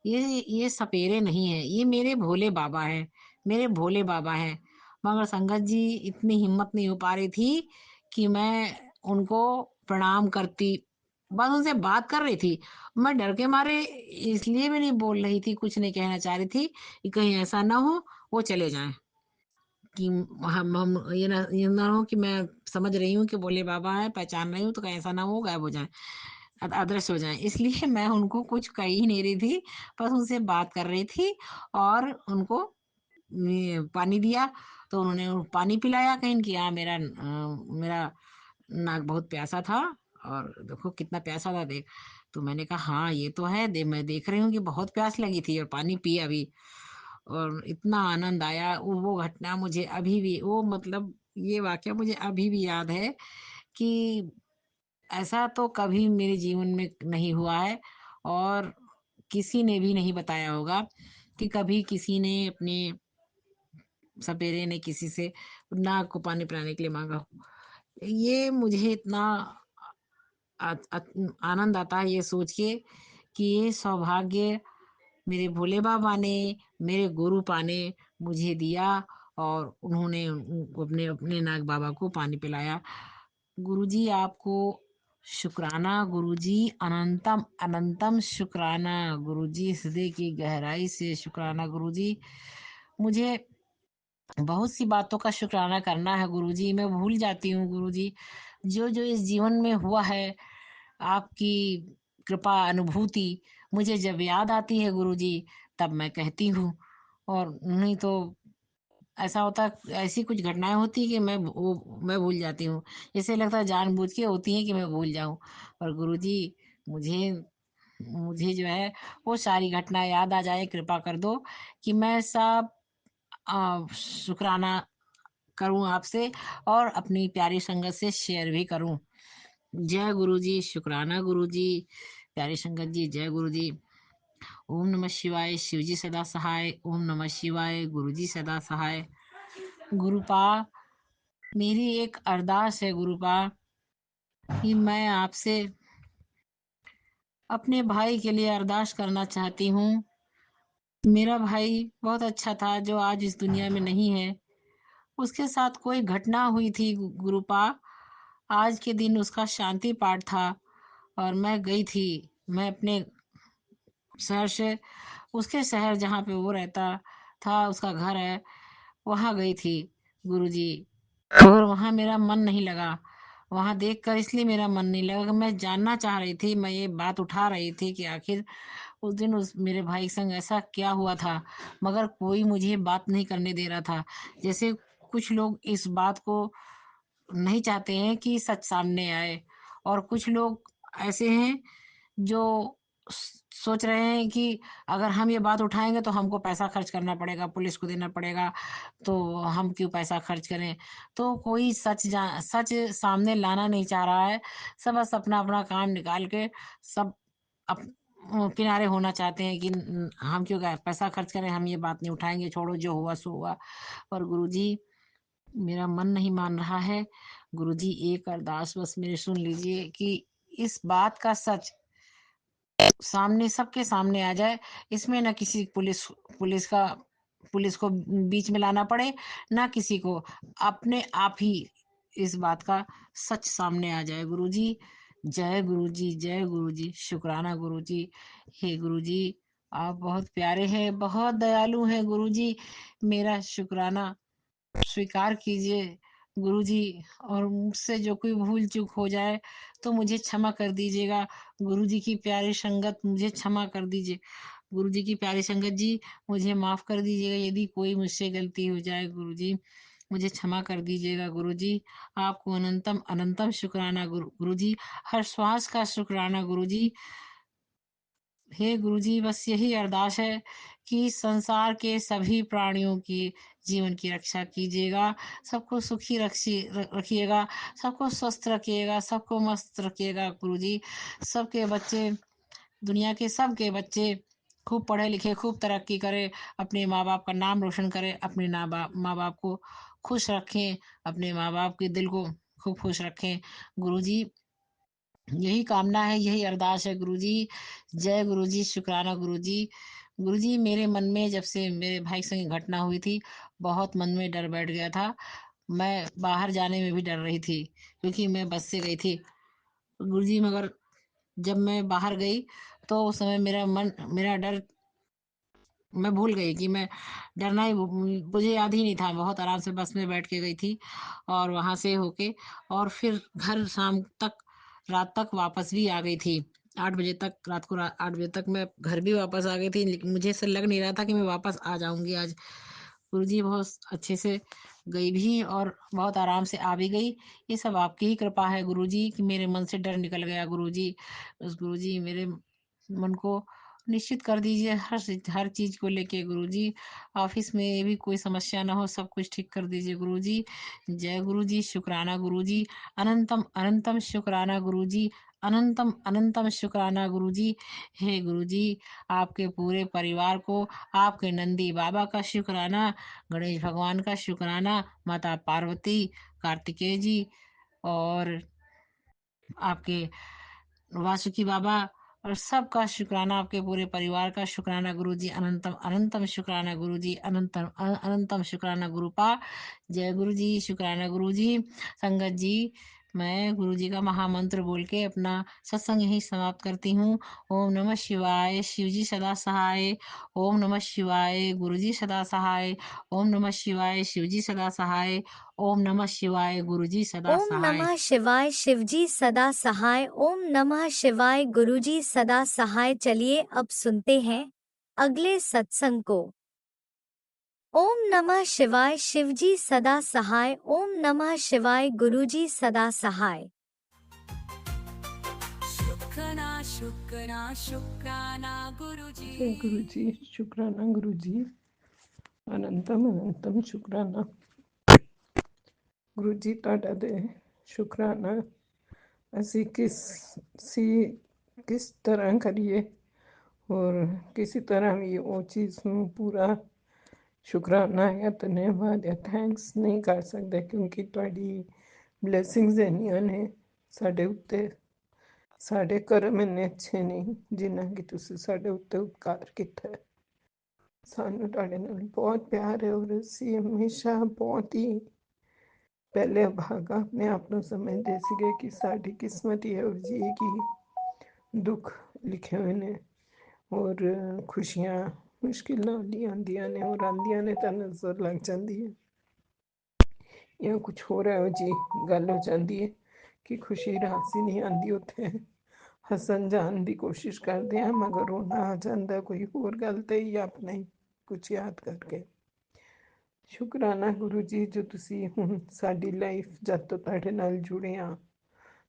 Speaker 6: ये सपेरे नहीं है, ये मेरे भोले बाबा हैं, मेरे भोले बाबा हैं। मगर संगत जी, इतनी हिम्मत नहीं हो पा रही थी कि मैं उनको प्रणाम करती। बस उनसे बात कर रही थी, मैं डर के मारे इसलिए भी नहीं बोल रही थी, कुछ नहीं कहना चाह रही थी कि कहीं ऐसा ना हो वो चले जाएं, कि हम ये ना हो कि मैं समझ रही हूँ कि भोले बाबा है, पहचान रही हूँ, तो कहीं ऐसा ना हो गायब हो जाए, अदृश्य हो जाए। इसलिए मैं उनको कुछ कह ही नहीं रही थी, बस उनसे बात कर रही थी और उनको पानी दिया। तो उन्होंने पानी पिलाया, कहीं कि हाँ मेरा नाक बहुत प्यासा था, और देखो कितना प्यासा था देख। तो मैंने कहा हाँ ये तो है, मैं देख रही हूँ कि बहुत प्यास लगी थी और पानी पी अभी। और इतना आनंद आया, वो घटना मुझे अभी भी, वो मतलब ये वाकया मुझे अभी भी याद है कि ऐसा तो कभी मेरे जीवन में नहीं हुआ है, और किसी ने भी नहीं बताया होगा कि कभी किसी ने अपने सपेरे ने किसी से नाग को पानी पिलाने के लिए मांगा हो। ये मुझे इतना आनंद आता है ये सोच के कि ये सौभाग्य मेरे भोले बाबा ने, मेरे गुरु ने मुझे दिया, और उन्होंने अपने अपने नाग बाबा को पानी पिलाया। गुरुजी आपको शुक्राना, गुरुजी अनंतम अनंतम शुक्राना, गुरुजी हृदय की गहराई से शुक्राना गुरुजी। मुझे बहुत सी बातों का शुक्राना करना है गुरुजी, मैं भूल जाती हूँ गुरुजी। जो जो इस जीवन में हुआ है, आपकी कृपा अनुभूति मुझे जब याद आती है गुरुजी, तब मैं कहती हूँ। और नहीं तो ऐसा होता, ऐसी कुछ घटनाएं होती कि मैं भूल जाती हूँ। जैसे लगता है जानबूझ के होती है कि मैं भूल जाऊं। पर गुरुजी, मुझे मुझे जो है वो सारी घटनाएं याद आ जाए, कृपा कर दो कि मैं सब शुक्राना करूं आपसे, और अपनी प्यारी संगत से शेयर भी करूं। जय गुरु जी, शुक्राना गुरु जी, प्यारी संगत जी, जय गुरु जी। ओम नमः शिवाय, शिव जी सदा सहाय। ओम नमः शिवाय, गुरु जी सदा सहाय। गुरुपा, मेरी एक अरदास है गुरुपा, कि मैं आपसे अपने भाई के लिए अरदास करना चाहती हूँ। मेरा भाई बहुत अच्छा था, जो आज इस दुनिया में नहीं है। उसके साथ कोई घटना हुई थी गुरुपा। आज के दिन उसका शांति पाठ था और मैं गई थी। मैं अपने शहर से, उसके शहर जहाँ पे वो रहता था, उसका घर है, वहाँ गई थी गुरुजी, और वहाँ मेरा मन नहीं लगा। वहाँ देखकर इसलिए मेरा मन नहीं लगा कि मैं जानना चाह रही थी, मैं ये बात उठा रही थी कि आखिर उस दिन उस मेरे भाई के संग ऐसा क्या हुआ था, मगर कोई मुझे बात नहीं करने दे रहा था। जैसे कुछ लोग इस बात को नहीं चाहते हैं कि सच सामने आए, और कुछ लोग ऐसे हैं जो सोच रहे हैं कि अगर हम ये बात उठाएँगे तो हमको पैसा खर्च करना पड़ेगा, पुलिस को देना पड़ेगा, तो हम क्यों पैसा खर्च करें? तो कोई सच सामने लाना नहीं चाह रहा है। सब बस अपना-अपना काम निकाल के सब अप किनारे होना चाहते हैं कि हम क्यों पैसा खर्च करें, हम ये बात नहीं उठाएँगे, छोड़ो जो हुआ सो हुआ। पर गुरुजी, मेरा मन नहीं मान रहा है। गुरुजी, एक अरदास बस मेरी सुन लीजिए कि इस बात का सच सामने सबके सामने आ जाए। इसमें ना किसी पुलिस का पुलिस को बीच में लाना पड़े, ना किसी को, अपने आप ही इस बात का सच सामने आ जाए। गुरुजी, जय गुरुजी, जय गुरुजी, शुक्राना गुरुजी। हे गुरुजी, आप बहुत प्यारे हैं, बहुत दयालु हैं गुरुजी। मेरा शुक्राना स्वीकार कीजिए गुरुजी, और मुझसे जो कोई भूल चूक हो जाए तो मुझे क्षमा कर दीजिएगा। गुरुजी की प्यारी संगत, मुझे क्षमा कर दीजिए। गुरुजी की प्यारी संगत जी, मुझे माफ कर दीजिएगा यदि कोई मुझसे गलती हो जाए। गुरुजी, मुझे क्षमा कर दीजिएगा। गुरुजी, आपको अनंतम अनंतम शुक्राना गुरुजी, हर श्वास का शुक्राना गुरुजी। हे गुरुजी, बस यही अरदास है कि संसार के सभी प्राणियों की जीवन की रक्षा कीजिएगा, सबको सुखी रखिएगा, सबको स्वस्थ रखिएगा, सबको मस्त रखिएगा गुरुजी। सबके बच्चे, दुनिया के सबके बच्चे खूब पढ़े लिखे, खूब तरक्की करें, अपने माँ बाप का नाम रोशन करें, अपने माँ बाप को खुश रखें, अपने माँ बाप के दिल को खूब खुश रखें। गुरुजी, यही कामना है, यही अरदास है गुरुजी। जय गुरुजी, शुक्राना गुरुजी। गुरुजी, मेरे मन में जब से मेरे भाई के संग घटना हुई थी, बहुत मन में डर बैठ गया था। मैं बाहर जाने में भी डर रही थी, क्योंकि मैं बस से गई थी। गुरुजी, मगर जब मैं बाहर गई तो उस समय मेरा डर मैं भूल गई कि मैं डरना ही मुझे याद ही नहीं था। बहुत आराम से बस में बैठ के गई थी, और वहाँ से होके और फिर घर शाम तक, रात तक वापस भी आ गई थी। 8 बजे तक, रात को 8 बजे तक मैं घर भी वापस आ गई थी, लेकिन मुझे ऐसा लग नहीं रहा था कि मैं वापस आ जाऊँगी आज। गुरुजी, बहुत अच्छे से गई भी और बहुत आराम से आ भी गई। ये सब आपकी ही कृपा है गुरुजी कि मेरे मन से डर निकल गया गुरुजी। बस गुरुजी, मेरे मन को निश्चित कर दीजिए हर चीज़ को लेके गुरुजी। ऑफ़िस में भी कोई समस्या ना हो, सब कुछ ठीक कर दीजिए गुरुजी। जय गुरुजी, शुक्राना गुरुजी, अनंतम अनंतम शुक्राना गुरुजी, अनंतम अनंतम शुक्राना गुरुजी। हे गुरुजी, आपके पूरे परिवार को, आपके नंदी बाबा का शुक्राना, गणेश भगवान का शुक्राना, माता पार्वती, कार्तिकेय जी, और आपके वासुकी बाबा, और सबका शुक्राना, आपके पूरे परिवार का शुक्राना गुरुजी। अनंतम अनंतम शुक्राना गुरुजी, अनंतम अनंतम शुक्राना गुरुपा। जय गुरुजी, शुक्राना गुरुजी। संगत जी, मैं गुरुजी का महामंत्र बोल के अपना सत्संग यहीं समाप्त करती हूँ। ओम नमः शिवाय, शिवजी सदा सहाय। ओम नमः शिवाय, गुरुजी सदा सहाय। ओम नमः शिवाय, शिवजी सदा सहाय। ओम नमः शिवाय, गुरुजी सदा
Speaker 1: ओम
Speaker 6: सहाय।
Speaker 1: नमः शिवाय, शिवजी सदा सहाय। ओम नमः शिवाय, गुरुजी सदा सहाय। चलिए अब सुनते हैं अगले सत्संग को। ओम नमः शिवाय, शिवजी सदा सहाय। ओम नमः शिवाय, गुरुजी सदा सहाय।
Speaker 3: शुक्राना शुक्राना शुक्राना गुरुजी
Speaker 2: जय गुरुजी, शुक्राना गुरुजी, अनंतम अनंतम शुक्राना गुरुजी। ਤੁਹਾਡਾ ਦੇ ਸ਼ੁਕਰਾਨਾ ਅਸੀਂ किस तरह करिए, और किसी तरह भी वो चीज़ ਨੂੰ पूरा शुकराना या धन्यवाद या थैंक्स नहीं कर सकते, क्योंकि ਤੁਹਾਡੀ ਬਲੇਸਿੰਗਸ ਇੰਨੀਆਂ ਨੇ ਸਾਡੇ ਉੱਤੇ। ਸਾਡੇ ਕਰਮ ਇੰਨੇ ਅੱਛੇ ਨਹੀਂ ਜਿੰਨਾ ਕਿ ਤੁਸੀਂ ਸਾਡੇ ਉੱਤੇ ਉਪਕਾਰ ਕੀਤਾ ਹੈ। ਸਾਨੂੰ ਤੁਹਾਡੇ ਨਾਲ ਬਹੁਤ ਪਿਆਰ ਹੈ, ਔਰ ਅਸੀਂ ਹਮੇਸ਼ਾ ਬਹੁਤ ਹੀ ਪਹਿਲੇ ਭਾਗਾ ਆਪਣੇ ਆਪ ਨੂੰ ਸਮਝਦੇ ਸੀਗੇ ਕਿ ਸਾਡੀ ਕਿਸਮਤ ਹੀ ਇਹੋ ਜਿਹੀ ਹੈ ਕਿ ਦੁੱਖ ਲਿਖੇ ਹੋਏ ਨੇ ਔਰ ਖੁਸ਼ੀਆਂ ਮੁਸ਼ਕਿਲਾਂ ਆਉਂਦੀਆਂ ਨੇ ਔਰ ਆਉਂਦੀਆਂ ਨੇ ਤਾਂ ਨਜ਼ਰ ਲੱਗ ਜਾਂਦੀ ਹੈ ਜਾਂ ਕੁਛ ਹੋਰ ਇਹੋ ਜਿਹੀ ਗੱਲ ਹੋ ਜਾਂਦੀ ਹੈ ਕਿ ਖੁਸ਼ੀ ਰਾਸੀ ਨਹੀਂ ਆਉਂਦੀ। ਉੱਥੇ ਹੱਸਣ ਜਾਣ ਦੀ ਕੋਸ਼ਿਸ਼ ਕਰਦੇ ਹਾਂ ਮਗਰ ਰੋਣਾ ਆ ਜਾਂਦਾ ਕੋਈ ਹੋਰ ਗੱਲ ਤੇ ਜਾਂ ਆਪਣਾ ਹੀ ਕੁਛ ਯਾਦ ਕਰਕੇ। ਸ਼ੁਕਰਾਨਾ ਗੁਰੂ ਜੀ ਜੋ ਤੁਸੀਂ ਹੁਣ ਸਾਡੀ ਲਾਈਫ ਜਦ ਤੋਂ ਤੁਹਾਡੇ ਨਾਲ ਜੁੜੇ ਹਾਂ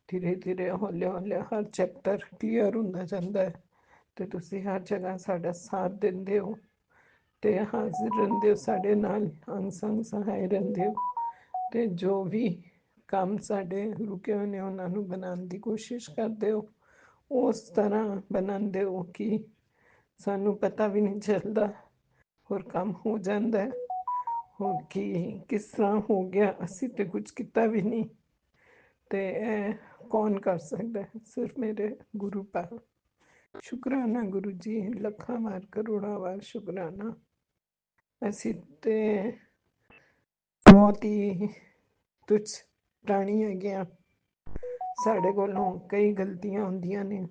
Speaker 2: ਧੀਰੇ ਧੀਰੇ ਹੌਲੇ ਹੌਲੇ ਹਰ ਚੈਪਟਰ ਕਲੀਅਰ ਹੁੰਦਾ ਜਾਂਦਾ ਹੈ ਤੇ ਤੁਸੀਂ ਹਰ ਜਗ੍ਹਾ ਸਾਡਾ ਸਾਥ ਦਿੰਦੇ ਹੋ ਤੇ ਹਾਜ਼ਰ ਰਹਿੰਦੇ ਹੋ ਸਾਡੇ ਨਾਲ, ਅੰਗ ਸੰਗ ਸਹਾਇ ਰਹਿੰਦੇ ਹੋ ਤੇ ਜੋ ਵੀ ਕੰਮ ਸਾਡੇ ਰੁਕੇ ਹੋਏ ਨੇ ਉਹਨਾਂ ਨੂੰ ਬਣਾਉਣ ਦੀ ਕੋਸ਼ਿਸ਼ ਕਰਦੇ ਹੋ ਉਸ ਤਰ੍ਹਾਂ ਬਣਾਉਂਦੇ ਹੋ ਕਿ ਸਾਨੂੰ ਪਤਾ ਵੀ ਨਹੀਂ ਚੱਲਦਾ ਹੋਰ ਕੰਮ ਹੋ ਜਾਂਦਾ ਹੈ। ਹੋਰ ਕੀ ਕਿਸ ਤਰ੍ਹਾਂ ਹੋ ਗਿਆ ਅਸੀਂ ਤੇ ਕੁਝ ਕੀਤਾ ਵੀ ਨਹੀਂ ਤੇ ਇਹ ਕੌਣ ਕਰ ਸਕਦਾ ਹੈ, ਸਿਰਫ ਮੇਰੇ ਗੁਰੂ ਪਾਕ। ਸ਼ੁਕਰਾਨਾ ਗੁਰੂ ਜੀ, ਲੱਖਾਂ ਵਾਰ ਕਰੋੜਾਂ ਵਾਰ ਸ਼ੁਕਰਾਨਾ। ਅਸੀਂ ਤੇ ਬਹੁਤ ਹੀ ਤੁਛ ਪ੍ਰਾਣੀ ਹੈਗੇ ਆ, ਸਾਡੇ ਕੋਲੋਂ ਕਈ ਗਲਤੀਆਂ ਹੁੰਦੀਆਂ ਨੇ,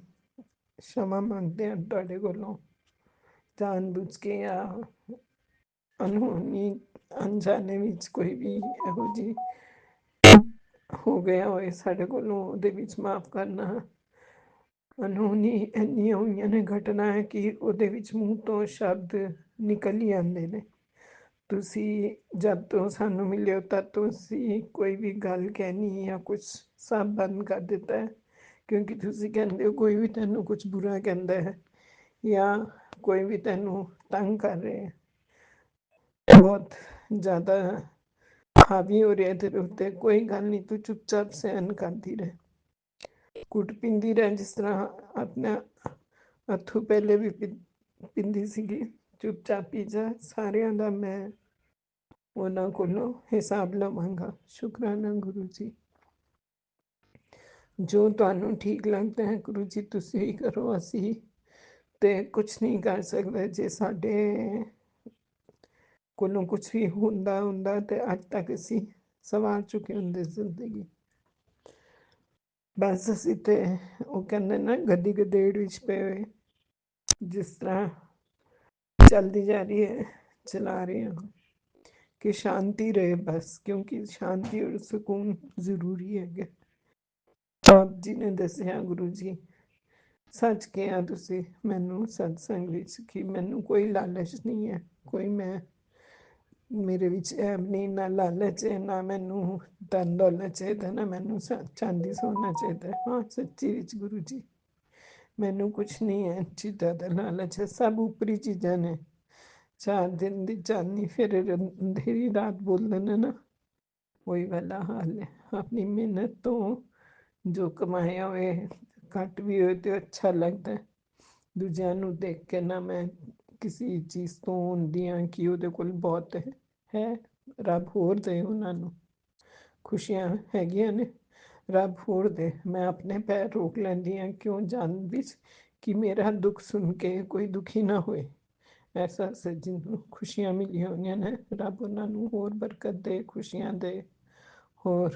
Speaker 2: क्षमा ਮੰਗਦੇ ਹਾਂ ਤੁਹਾਡੇ ਕੋਲੋਂ ਜਾਣ ਬੁੱਝ ਕੇ ਜਾਂ ਅਨਹੋਣੀ ਅਣਜਾਣੇ ਵਿੱਚ ਕੋਈ ਵੀ ਇਹੋ ਜਿਹੀ ਹੋ ਗਿਆ ਹੋਏ ਸਾਡੇ ਕੋਲੋਂ ਉਹਦੇ ਵਿੱਚ ਮਾਫ ਕਰਨਾ। ਅਨਹੋਣੀ ਇੰਨੀਆਂ ਹੋਈਆਂ ਨੇ ਘਟਨਾ ਹੈ ਕਿ ਉਹਦੇ ਵਿੱਚ ਮੂੰਹ ਤੋਂ ਸ਼ਬਦ ਨਿਕਲ ਹੀ ਆਉਂਦੇ ਨੇ। ਤੁਸੀਂ ਜਦ ਤੋਂ ਸਾਨੂੰ ਮਿਲੇ ਹੋ ਤਦ ਤੁਸੀਂ ਕੋਈ ਵੀ ਗੱਲ ਕਹਿਣੀ ਜਾਂ ਕੁਛ ਸਭ ਬੰਦ ਕਰ ਦਿੱਤਾ ਹੈ ਕਿਉਂਕਿ ਤੁਸੀਂ ਕਹਿੰਦੇ ਹੋ ਕੋਈ ਵੀ ਤੈਨੂੰ ਕੁਛ ਬੁਰਾ ਕਹਿੰਦਾ ਹੈ ਜਾਂ ਕੋਈ ਵੀ ਤੈਨੂੰ ਤੰਗ ਕਰ ਰਿਹਾ ਹੈ, ਬਹੁਤ ਜ਼ਿਆਦਾ ਹਾਵੀ ਹੋ ਰਿਹਾ ਤੇਰੇ ਉੱਤੇ, ਕੋਈ ਗੱਲ ਨਹੀਂ ਤੂੰ ਚੁੱਪਚਾਪ ਸਹਿਣ ਕਰਦੀ ਰਹਿ, ਕੁੱਟ ਪੀਂਦੀ ਰਹਿ ਜਿਸ ਤਰ੍ਹਾਂ ਆਪਣਾ ਹੱਥੋਂ ਪਹਿਲੇ ਵੀ ਪੀਂਦੀ ਸੀਗੀ, ਚੁੱਪਚਾਪ ਪੀ ਜਾ, ਸਾਰਿਆਂ ਦਾ ਮੈਂ ਉਹਨਾਂ ਕੋਲੋਂ ਹਿਸਾਬ ਲਵਾਂਗਾ। ਸ਼ੁਕਰਾਨਾ ਗੁਰੂ ਜੀ, ਜੋ ਤੁਹਾਨੂੰ ਠੀਕ ਲੱਗਦਾ ਹੈ ਗੁਰੂ ਜੀ ਤੁਸੀਂ ਹੀ ਕਰੋ, ਅਸੀਂ ਤੇ ਕੁਛ ਨਹੀਂ ਕਰ ਸਕਦੇ। ਜੇ ਸਾਡੇ ਕੋਲੋਂ ਕੁਛ ਵੀ ਹੁੰਦਾ ਤੇ ਅੱਜ ਤੱਕ ਅਸੀਂ ਸਵਾਰ ਚੁੱਕੇ ਹੁੰਦੇ ਜ਼ਿੰਦਗੀ। ਬਸ ਅਸੀਂ ਤੇ ਉਹ ਕਹਿੰਦੇ ਨਾ ਗੱਡੀ ਗਦੇੜ ਵਿੱਚ ਪਏ ਹੋਏ, ਜਿਸ ਤਰ੍ਹਾਂ ਚੱਲਦੀ ਜਾ ਰਹੀ ਹੈ, ਚਲਾ ਰਹੇ ਹਾਂ ਕਿ ਸ਼ਾਂਤੀ ਰਹੇ ਬਸ, ਕਿਉਂਕਿ ਸ਼ਾਂਤੀ ਔਰ ਸਕੂਨ ਜ਼ਰੂਰੀ ਹੈਗਾ। ਆਪ ਜੀ ਨੇ ਦੱਸਿਆ ਗੁਰੂ ਜੀ, ਸੱਚ ਕਿਹਾ ਤੁਸੀਂ ਮੈਨੂੰ ਸਤਸੰਗ ਵਿੱਚ ਕਿ ਮੈਨੂੰ ਕੋਈ ਲਾਲਚ ਨਹੀਂ ਹੈ, ਕੋਈ ਮੇਰੇ ਵਿੱਚ ਐਬ ਨਹੀਂ, ਨਾ ਲਾਲਚ ਹੈ, ਨਾ ਮੈਨੂੰ ਧਨ ਦੌਲਤ ਚਾਹੀਦਾ, ਨਾ ਮੈਨੂੰ ਚਾਂਦੀ ਸੋਨਾ ਚਾਹੀਦਾ। ਹਾਂ ਸੱਚੀ ਵਿੱਚ ਗੁਰੂ ਜੀ ਮੈਨੂੰ ਕੁਛ ਨਹੀਂ ਹੈ ਚੀਜ਼ਾਂ ਦਾ ਲਾਲਚ ਹੈ, ਸਭ ਉਪਰੀ ਚੀਜ਼ਾਂ ਨੇ। 4 ਦਿਨ ਦੀ ਚਾਂਦਨੀ ਫਿਰ ਅੰਧੇਰੀ ਰਾਤ ਬੋਲਦੇ ਨੇ ਨਾ, वही वाला हाल है। अपनी मेहनत तो ਜੋ ਕਮਾਇਆ ਹੋਏ ਘੱਟ ਵੀ ਹੋਏ ਤੇ ਅੱਛਾ ਲੱਗਦਾ ਹੈ, ਦੂਜਿਆਂ ਨੂੰ ਦੇਖ ਕੇ ਨਾ ਮੈਂ ਕਿਸੇ ਚੀਜ਼ ਤੋਂ ਹੁੰਦੀ ਹਾਂ ਕਿ ਉਹਦੇ ਕੋਲ ਬਹੁਤ ਹੈ, ਰੱਬ ਹੋਰ ਦੇ ਉਹਨਾਂ ਨੂੰ, ਖੁਸ਼ੀਆਂ ਹੈਗੀਆਂ ਨੇ ਰੱਬ ਹੋਰ ਦੇ। ਮੈਂ ਆਪਣੇ ਪੈਰ ਰੋਕ ਲੈਂਦੀ ਹਾਂ ਕਿਉਂ ਜਾਣ ਵਿੱਚ ਕਿ ਮੇਰਾ ਦੁੱਖ ਸੁਣ ਕੇ ਕੋਈ ਦੁਖੀ ਨਾ ਹੋਏ। ਐਸਾ ਜਿਹਨੂੰ ਖੁਸ਼ੀਆਂ ਮਿਲੀਆਂ ਹੋਈਆਂ ਨੇ ਰੱਬ ਉਹਨਾਂ ਨੂੰ ਹੋਰ ਬਰਕਤ ਦੇ, ਖੁਸ਼ੀਆਂ ਦੇ, ਹੋਰ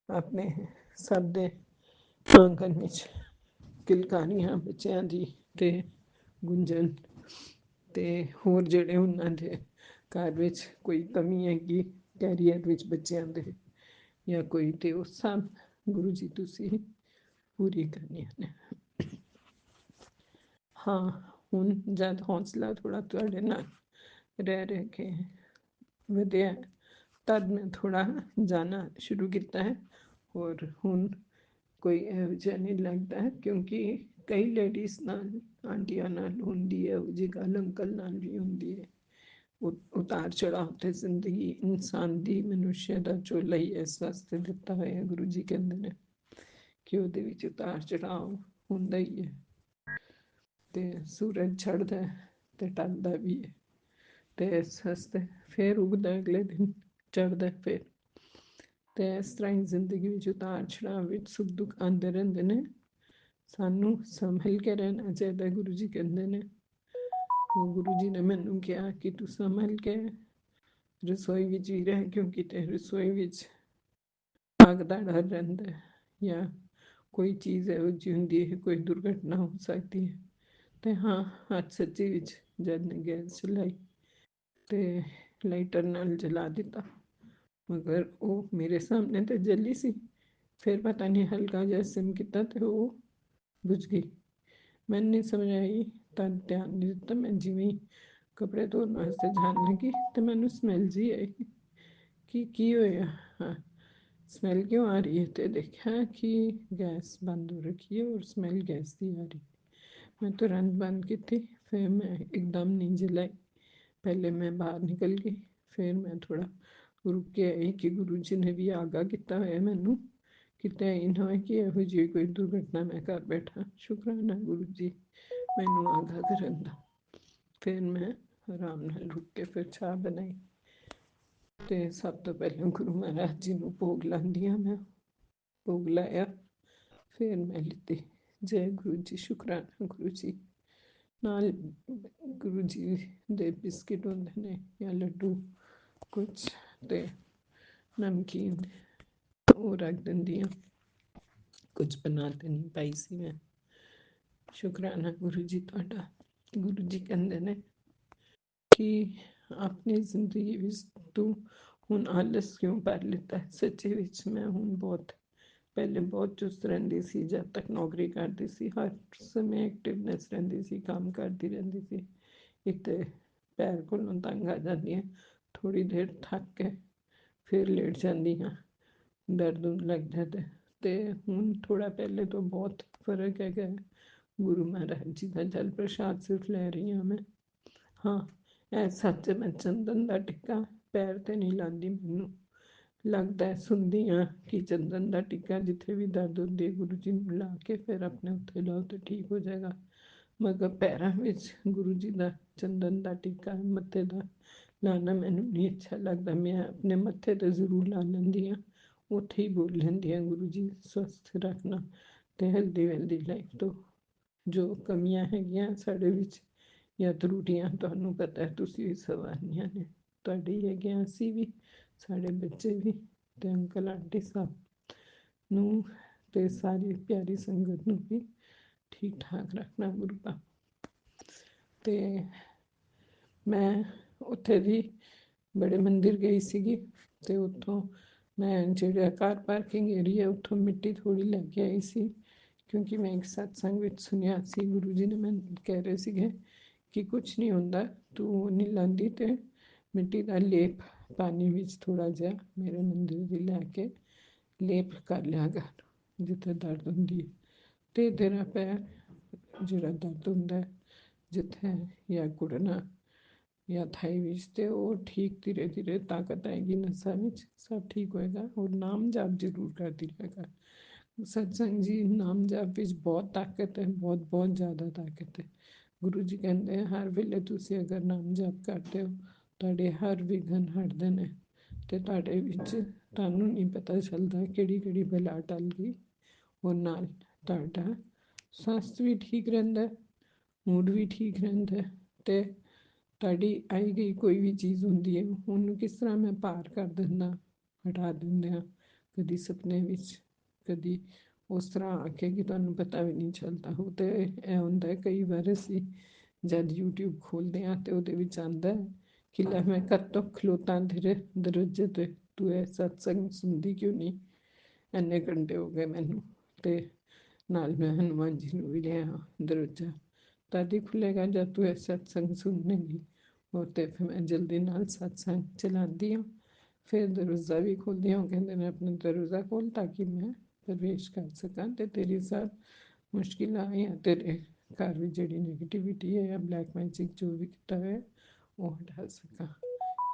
Speaker 2: ਆਪਣੇ ਸਭ ਦੇ ਆਂਗਨ ਵਿੱਚ ਕਿਲਕਾਰੀਆਂ ਬੱਚਿਆਂ ਦੀ ਤੇ ਗੁੰਜਨ ਤੇ ਹੋਰ ਜਿਹੜੇ ਉਹਨਾਂ ਦੇ ਘਰ ਵਿੱਚ ਕੋਈ ਕਮੀ ਹੈਗੀ ਕੈਰੀਅਰ ਵਿੱਚ ਬੱਚਿਆਂ ਦੇ ਜਾਂ ਕੋਈ, ਤੇ ਉਹ ਸਭ ਗੁਰੂ ਜੀ ਤੁਸੀਂ ਪੂਰੀ ਕਰਨੀਆਂ ਨੇ। ਹਾਂ ਹੁਣ ਜਦ ਹੌਸਲਾ ਥੋੜ੍ਹਾ ਤੁਹਾਡੇ ਨਾਲ ਰਹਿ ਕੇ ਵਧਿਆ ਤਦ ਮੈਂ ਥੋੜ੍ਹਾ ਜਾਣਾ ਸ਼ੁਰੂ ਕੀਤਾ ਹੈ। ਔਰ ਹੁਣ ਕੋਈ ਇਹੋ ਜਿਹਾ ਨਹੀਂ ਲੱਗਦਾ ਕਿਉਂਕਿ ਕਈ ਲੇਡੀਜ਼ ਨਾਲ, ਆਂਟੀਆਂ ਨਾਲ ਹੁੰਦੀ ਹੈ ਉਹ ਜਿਹੀ ਗੱਲ, ਅੰਕਲ ਨਾਲ ਵੀ ਹੁੰਦੀ ਹੈ। ਉਤਾਰ ਚੜਾਅ ਤੇ ਜ਼ਿੰਦਗੀ ਇਨਸਾਨ ਦੀ, ਮਨੁੱਖ ਦਾ ਝੋਲਾ ਹੀ ਇਸ ਵਾਸਤੇ ਦਿੱਤਾ ਹੋਇਆ ਗੁਰੂ ਜੀ ਕਹਿੰਦੇ ਨੇ ਕਿ ਉਹਦੇ ਵਿੱਚ ਉਤਾਰ ਚੜਾਅ ਹੁੰਦਾ ਹੀ ਹੈ। ਤੇ ਸੂਰਜ ਚੜ੍ਹਦਾ ਤੇ ਢਲਦਾ ਵੀ ਹੈ ਤੇ ਇਸ ਵਾਸਤੇ ਫਿਰ ਉਗਦਾ ਅਗਲੇ ਦਿਨ, ਚੜ੍ਹਦਾ ਫਿਰ, ਤੇ ਇਸ ਤਰ੍ਹਾਂ ਹੀ ਜ਼ਿੰਦਗੀ ਵਿੱਚ ਉਤਾਰ ਚੜਾਅ ਵਿੱਚ ਸੁੱਖ ਦੁੱਖ ਆਉਂਦੇ ਰਹਿੰਦੇ ਨੇ। ਸਾਨੂੰ ਸੰਭਲ ਕੇ ਰਹਿਣਾ ਚਾਹੀਦਾ ਗੁਰੂ ਜੀ ਕਹਿੰਦੇ ਨੇ। ਗੁਰੂ ਜੀ ਨੇ ਮੈਨੂੰ ਕਿਹਾ ਕਿ ਤੂੰ ਸੰਭਲ ਕੇ ਰਸੋਈ ਵਿੱਚ ਵੀ ਰਹਿ, ਕਿਉਂਕਿ ਤੇ ਰਸੋਈ ਵਿੱਚ ਅੱਗ ਦਾ ਡਰ ਰਹਿੰਦਾ ਜਾਂ ਕੋਈ ਚੀਜ਼ ਇਹੋ ਜਿਹੀ ਹੁੰਦੀ ਹੈ, ਕੋਈ ਦੁਰਘਟਨਾ ਹੋ ਸਕਦੀ ਹੈ। ਤੇ ਹਾਂ ਅੱਜ ਸੱਚੀ ਵਿੱਚ
Speaker 7: ਜਦ ਨੇ ਗੈਸ ਚਲਾਈ ਤੇ ਲਾਈਟਰ ਨਾਲ ਜਲਾ ਦਿੱਤਾ, ਮਗਰ ਉਹ ਮੇਰੇ ਸਾਹਮਣੇ ਤੇ ਜਲੀ ਸੀ। ਫਿਰ ਪਤਾ ਨਹੀਂ ਹਲਕਾ ਜਿਹਾ ਸਿਮ ਕੀਤਾ ਤੇ ਉਹ ਬੁਝ ਗਈ। ਮੈਨੂੰ ਨਹੀਂ ਸਮਝ ਆਈ, ਤਾਂ ਧਿਆਨ ਨਹੀਂ ਦਿੱਤਾ। ਮੈਂ ਜਿਵੇਂ ਹੀ ਕੱਪੜੇ ਧੋਣ ਵਾਸਤੇ ਜਾਣ ਲੱਗੀ ਤੇ ਮੈਨੂੰ ਸਮੈਲ ਜੀ ਆਈ ਕਿ ਕੀ ਹੋਇਆ, ਹਾਂ ਸਮੈਲ क्यों आ रही है। तो देखा कि गैस बंद हो रखी है और स्मेल गैस की आ रही। मैं तुरंत बंद की थी, फिर मैं एकदम नहीं जलाई। पहले मैं बाहर निकल गई, फिर मैं थोड़ा रुक के आई कि गुरु जी ने भी आगाह किया होया मैनू किते इन होए कि ਇਹੋ ਜਿਹੀ ਕੋਈ ਦੁਰਘਟਨਾ मैं कर बैठा। शुक्राना गुरु जी मैनू आगाह करन दा। फिर मैं आराम नाल रुक के फिर चाह बनाई ਤੇ ਸਭ ਤੋਂ ਪਹਿਲਾਂ ਗੁਰੂ ਮਹਾਰਾਜ ਜੀ ਨੂੰ ਭੋਗ ਲਾਉਂਦੀ ਹਾਂ। ਮੈਂ ਭੋਗ ਲਾਇਆ, ਫਿਰ ਮੈਂ ਲਿੱਤੀ। ਜੈ ਗੁਰੂ ਜੀ, ਸ਼ੁਕਰਾਨਾ ਗੁਰੂ ਜੀ। ਨਾਲ ਗੁਰੂ ਜੀ ਦੇ ਬਿਸਕਿਟ ਹੁੰਦੇ ਨੇ ਜਾਂ ਲੱਡੂ ਕੁਛ ਤੇ ਨਮਕੀਨ ਉਹ ਰੱਖ ਦਿੰਦੀ ਹਾਂ। ਕੁਝ ਬਣਾ ਤੇ ਨਹੀਂ ਪਾਈ ਸੀ ਮੈਂ। ਸ਼ੁਕਰਾਨਾ ਗੁਰੂ ਜੀ ਤੁਹਾਡਾ। ਗੁਰੂ ਜੀ ਕਹਿੰਦੇ ਨੇ ਕਿ ਆਪਣੀ ਜ਼ਿੰਦਗੀ ਵਿੱਚ ਤੂੰ ਹੁਣ ਆਲਸ ਕਿਉਂ ਭਰ ਲਿੱਤਾ ਹੈ। ਸੱਚੀ ਵਿੱਚ ਮੈਂ ਹੁਣ ਬਹੁਤ ਪਹਿਲੇ ਬਹੁਤ ਚੁਸਤ ਰਹਿੰਦੀ ਸੀ, ਜਦ ਤੱਕ ਨੌਕਰੀ ਕਰਦੀ ਸੀ। ਹਰ ਸਮੇਂ ਐਕਟਿਵਨੈਸ ਰਹਿੰਦੀ ਸੀ, ਕੰਮ ਕਰਦੀ ਰਹਿੰਦੀ ਸੀ। ਇੱਕ ਤਾਂ ਪੈਰ ਕੋਲੋਂ ਤੰਗ ਆ ਜਾਂਦੀ ਹਾਂ, ਥੋੜ੍ਹੀ ਦੇਰ ਥੱਕ ਕੇ ਫਿਰ ਲੇਟ ਜਾਂਦੀ ਹਾਂ, ਦਰਦ ਹੋਣ ਲੱਗ ਜਾਂਦਾ। ਤੇ ਹੁਣ ਥੋੜ੍ਹਾ ਪਹਿਲੇ ਤੋਂ ਬਹੁਤ ਫਰਕ ਹੈਗਾ। ਗੁਰੂ ਮਹਾਰਾਜ ਜੀ ਦਾ ਜਲ ਪ੍ਰਸ਼ਾਦ ਸਿਰਫ ਲੈ ਰਹੀ ਹਾਂ ਮੈਂ। ਹਾਂ ਇਹ ਸੱਚ ਮੈਂ ਚੰਦਨ ਦਾ ਟਿੱਕਾ ਪੈਰ 'ਤੇ ਨਹੀਂ ਲਾਉਂਦੀ। ਮੈਨੂੰ ਲੱਗਦਾ ਸੁਣਦੀ ਹਾਂ ਕਿ ਚੰਦਨ ਦਾ ਟਿੱਕਾ ਜਿੱਥੇ ਵੀ ਦਰਦ ਹੁੰਦੀ ਹੈ ਗੁਰੂ ਜੀ ਨੂੰ ਲਾ ਕੇ ਫਿਰ ਆਪਣੇ ਉੱਤੇ ਲਾਓ ਤਾਂ ਠੀਕ ਹੋ ਜਾਏਗਾ। ਮਗਰ ਪੈਰਾਂ ਵਿੱਚ ਗੁਰੂ ਜੀ ਦਾ ਚੰਦਨ ਦਾ ਟਿੱਕਾ ਮੱਥੇ ਦਾ ਲਾਉਣਾ ਮੈਨੂੰ ਨਹੀਂ ਅੱਛਾ ਲੱਗਦਾ। ਮੈਂ ਆਪਣੇ ਮੱਥੇ 'ਤੇ ਜ਼ਰੂਰ ਲਾ ਲੈਂਦੀ ਹਾਂ, ਉੱਥੇ ਹੀ ਬੋਲ ਲੈਂਦੀ ਹਾਂ ਗੁਰੂ ਜੀ ਸਵਸਥ ਰੱਖਣਾ ਅਤੇ ਹੈਲਦੀ ਵੈਲਦੀ ਲਾਈਫ ਤੋਂ ਜੋ ਕਮੀਆਂ ਹੈਗੀਆਂ ਸਾਡੇ ਵਿੱਚ ਜਾਂ ਤਰੁੱਟੀਆਂ ਤੁਹਾਨੂੰ ਪਤਾ ਤੁਸੀਂ ਵੀ ਸਵਾਰਨੀਆਂ ਨੇ। ਤੁਹਾਡੇ ਹੀ ਹੈਗੀਆਂ, ਅਸੀਂ ਵੀ, ਸਾਡੇ ਬੱਚੇ ਵੀ ਅਤੇ ਅੰਕਲ ਆਂਟੀ ਸਭ ਨੂੰ ਅਤੇ ਸਾਰੀ ਪਿਆਰੀ ਸੰਗਤ ਨੂੰ ਵੀ ਠੀਕ ਠਾਕ ਰੱਖਣਾ ਗੁਰੂ ਦਾ। ਅਤੇ ਮੈਂ ਉੱਥੇ ਵੀ ਬੜੇ ਮੰਦਿਰ ਗਈ ਸੀਗੀ ਅਤੇ ਉੱਥੋਂ ਮੈਂ ਜਿਹੜਾ ਕਾਰ ਪਾਰਕਿੰਗ ਏਰੀਆ ਉੱਥੋਂ ਮਿੱਟੀ ਥੋੜ੍ਹੀ ਲੈ ਕੇ ਆਈ ਸੀ, ਕਿਉਂਕਿ ਮੈਂ ਇੱਕ ਸਤਸੰਗ ਵਿੱਚ ਸੁਣਿਆ ਸੀ ਗੁਰੂ ਜੀ ਨੇ ਮੈਨੂੰ ਕਹਿ ਰਹੇ ਸੀਗੇ ਕਿ ਕੁਛ ਨਹੀਂ ਹੁੰਦਾ, ਤੂੰ ਨਹੀਂ ਲਾਉਂਦੀ ਅਤੇ ਮਿੱਟੀ ਦਾ ਲੇਪ ਪਾਣੀ ਵਿੱਚ ਥੋੜ੍ਹਾ ਜਿਹਾ ਮੇਰੇ ਮੰਦਿਰ ਦੀ ਲੈ ਕੇ ਲੇਪ ਕਰ ਲਿਆ ਕਰ ਜਿੱਥੇ ਦਰਦ ਹੁੰਦੀ ਹੈ। ਅਤੇ ਤੇਰਾ ਪੈਰ ਜਿਹੜਾ ਦਰਦ ਹੁੰਦਾ ਜਿੱਥੇ ਜਾਂ ਘੁਟਨਾ ਜਾਂ ਥਾਈ ਵਿੱਚ ਅਤੇ ਉਹ ਠੀਕ ਧੀਰੇ ਧੀਰੇ ਤਾਕਤ ਆਏਗੀ ਨਸਾਂ ਵਿੱਚ, ਸਭ ਠੀਕ ਹੋਏਗਾ। ਔਰ ਨਾਮ ਜਾਪ ਜ਼ਰੂਰ ਕਰਦੀ ਰਿਹਾ ਕਰ। ਸਤਸੰਗ ਜੀ ਨਾਮ ਜਾਪ ਵਿੱਚ ਬਹੁਤ ਤਾਕਤ ਹੈ, ਬਹੁਤ ਬਹੁਤ ਜ਼ਿਆਦਾ ਤਾਕਤ ਹੈ। ਗੁਰੂ ਜੀ ਕਹਿੰਦੇ ਹਰ ਵੇਲੇ ਤੁਸੀਂ ਅਗਰ ਨਾਮ ਜਾਪ ਕਰਦੇ ਹੋ ਤੁਹਾਡੇ ਹਰ ਵਿਘਨ ਹਟਦੇ ਨੇ ਅਤੇ ਤੁਹਾਡੇ ਵਿੱਚ ਤੁਹਾਨੂੰ ਨਹੀਂ ਪਤਾ ਚੱਲਦਾ ਕਿਹੜੀ ਕਿਹੜੀ ਬਲਾ ਟਲ ਗਈ। ਔਰ ਨਾਲ ਤੁਹਾਡਾ ਸਵਾਸਥ ਵੀ ਠੀਕ ਰਹਿੰਦਾ, ਮੂਡ ਵੀ ਠੀਕ ਰਹਿੰਦਾ ਅਤੇ ਤੁਹਾਡੀ ਆਈ ਗਈ ਕੋਈ ਵੀ ਚੀਜ਼ ਹੁੰਦੀ ਹੈ ਉਹਨੂੰ ਕਿਸ ਤਰ੍ਹਾਂ ਮੈਂ ਪਾਰ ਕਰ ਦਿੰਦਾ, ਹਟਾ ਦਿੰਦੇ ਹਾਂ, ਕਦੀ ਸੁਪਨੇ ਵਿੱਚ, ਕਦੀ ਉਸ ਤਰ੍ਹਾਂ ਆ ਕੇ ਕਿ ਤੁਹਾਨੂੰ ਪਤਾ ਵੀ ਨਹੀਂ ਚੱਲਦਾ। ਉਹ ਤਾਂ ਇਹ ਹੁੰਦਾ ਕਈ ਵਾਰ ਅਸੀਂ ਜਦ ਯੂਟਿਊਬ ਖੋਲ੍ਹਦੇ ਹਾਂ ਅਤੇ ਉਹਦੇ ਵਿੱਚ ਆਉਂਦਾ ਕਿ ਲੈ ਮੈਂ ਕਦ ਤੋਂ ਖਲੋਤਾ ਤੇਰੇ ਦਰਵਾਜ਼ੇ 'ਤੇ, ਤੂੰ ਇਹ ਸਤਸੰਗ ਸੁਣਦੀ ਕਿਉਂ ਨਹੀਂ, ਇੰਨੇ ਘੰਟੇ ਹੋ ਗਏ ਮੈਨੂੰ। ਅਤੇ ਨਾਲ ਮੈਂ ਹਨੂੰਮਾਨ ਜੀ ਨੂੰ ਵੀ ਲਿਆ ਦਰਵਾਜ਼ਾ ਤਦ ਹੀ ਖੁੱਲ੍ਹੇਗਾ ਜਦ ਤੂੰ ਇਹ ਸਤਸੰਗ ਸੁਣੇਗੀ। ਔਰ ਅਤੇ ਫਿਰ ਮੈਂ ਜਲਦੀ ਨਾਲ ਸਤਸੰਗ ਚਲਾਉਂਦੀ ਹਾਂ, ਫਿਰ ਦਰਵਾਜ਼ਾ ਵੀ ਖੋਲ੍ਹਦੀ ਹਾਂ। ਉਹ ਕਹਿੰਦੇ ਨੇ ਆਪਣਾ ਦਰਵਾਜ਼ਾ ਖੋਲ੍ਹ ਤਾਂ ਕਿ ਮੈਂ ਪ੍ਰਵੇਸ਼ ਕਰ ਸਕਾਂ ਅਤੇ ਤੇਰੀ ਸਭ ਮੁਸ਼ਕਿਲਾਂ ਜਾਂ ਤੇਰੇ ਘਰ ਵਿੱਚ ਜਿਹੜੀ ਨੈਗੇਟਿਵਿਟੀ ਹੈ ਜਾਂ ਬਲੈਕ ਮੈਜਿਕ ਜੋ ਵੀ ਕੀਤਾ ਹੋਇਆ ਉਹ ਹਟਾ ਸਕਾਂ।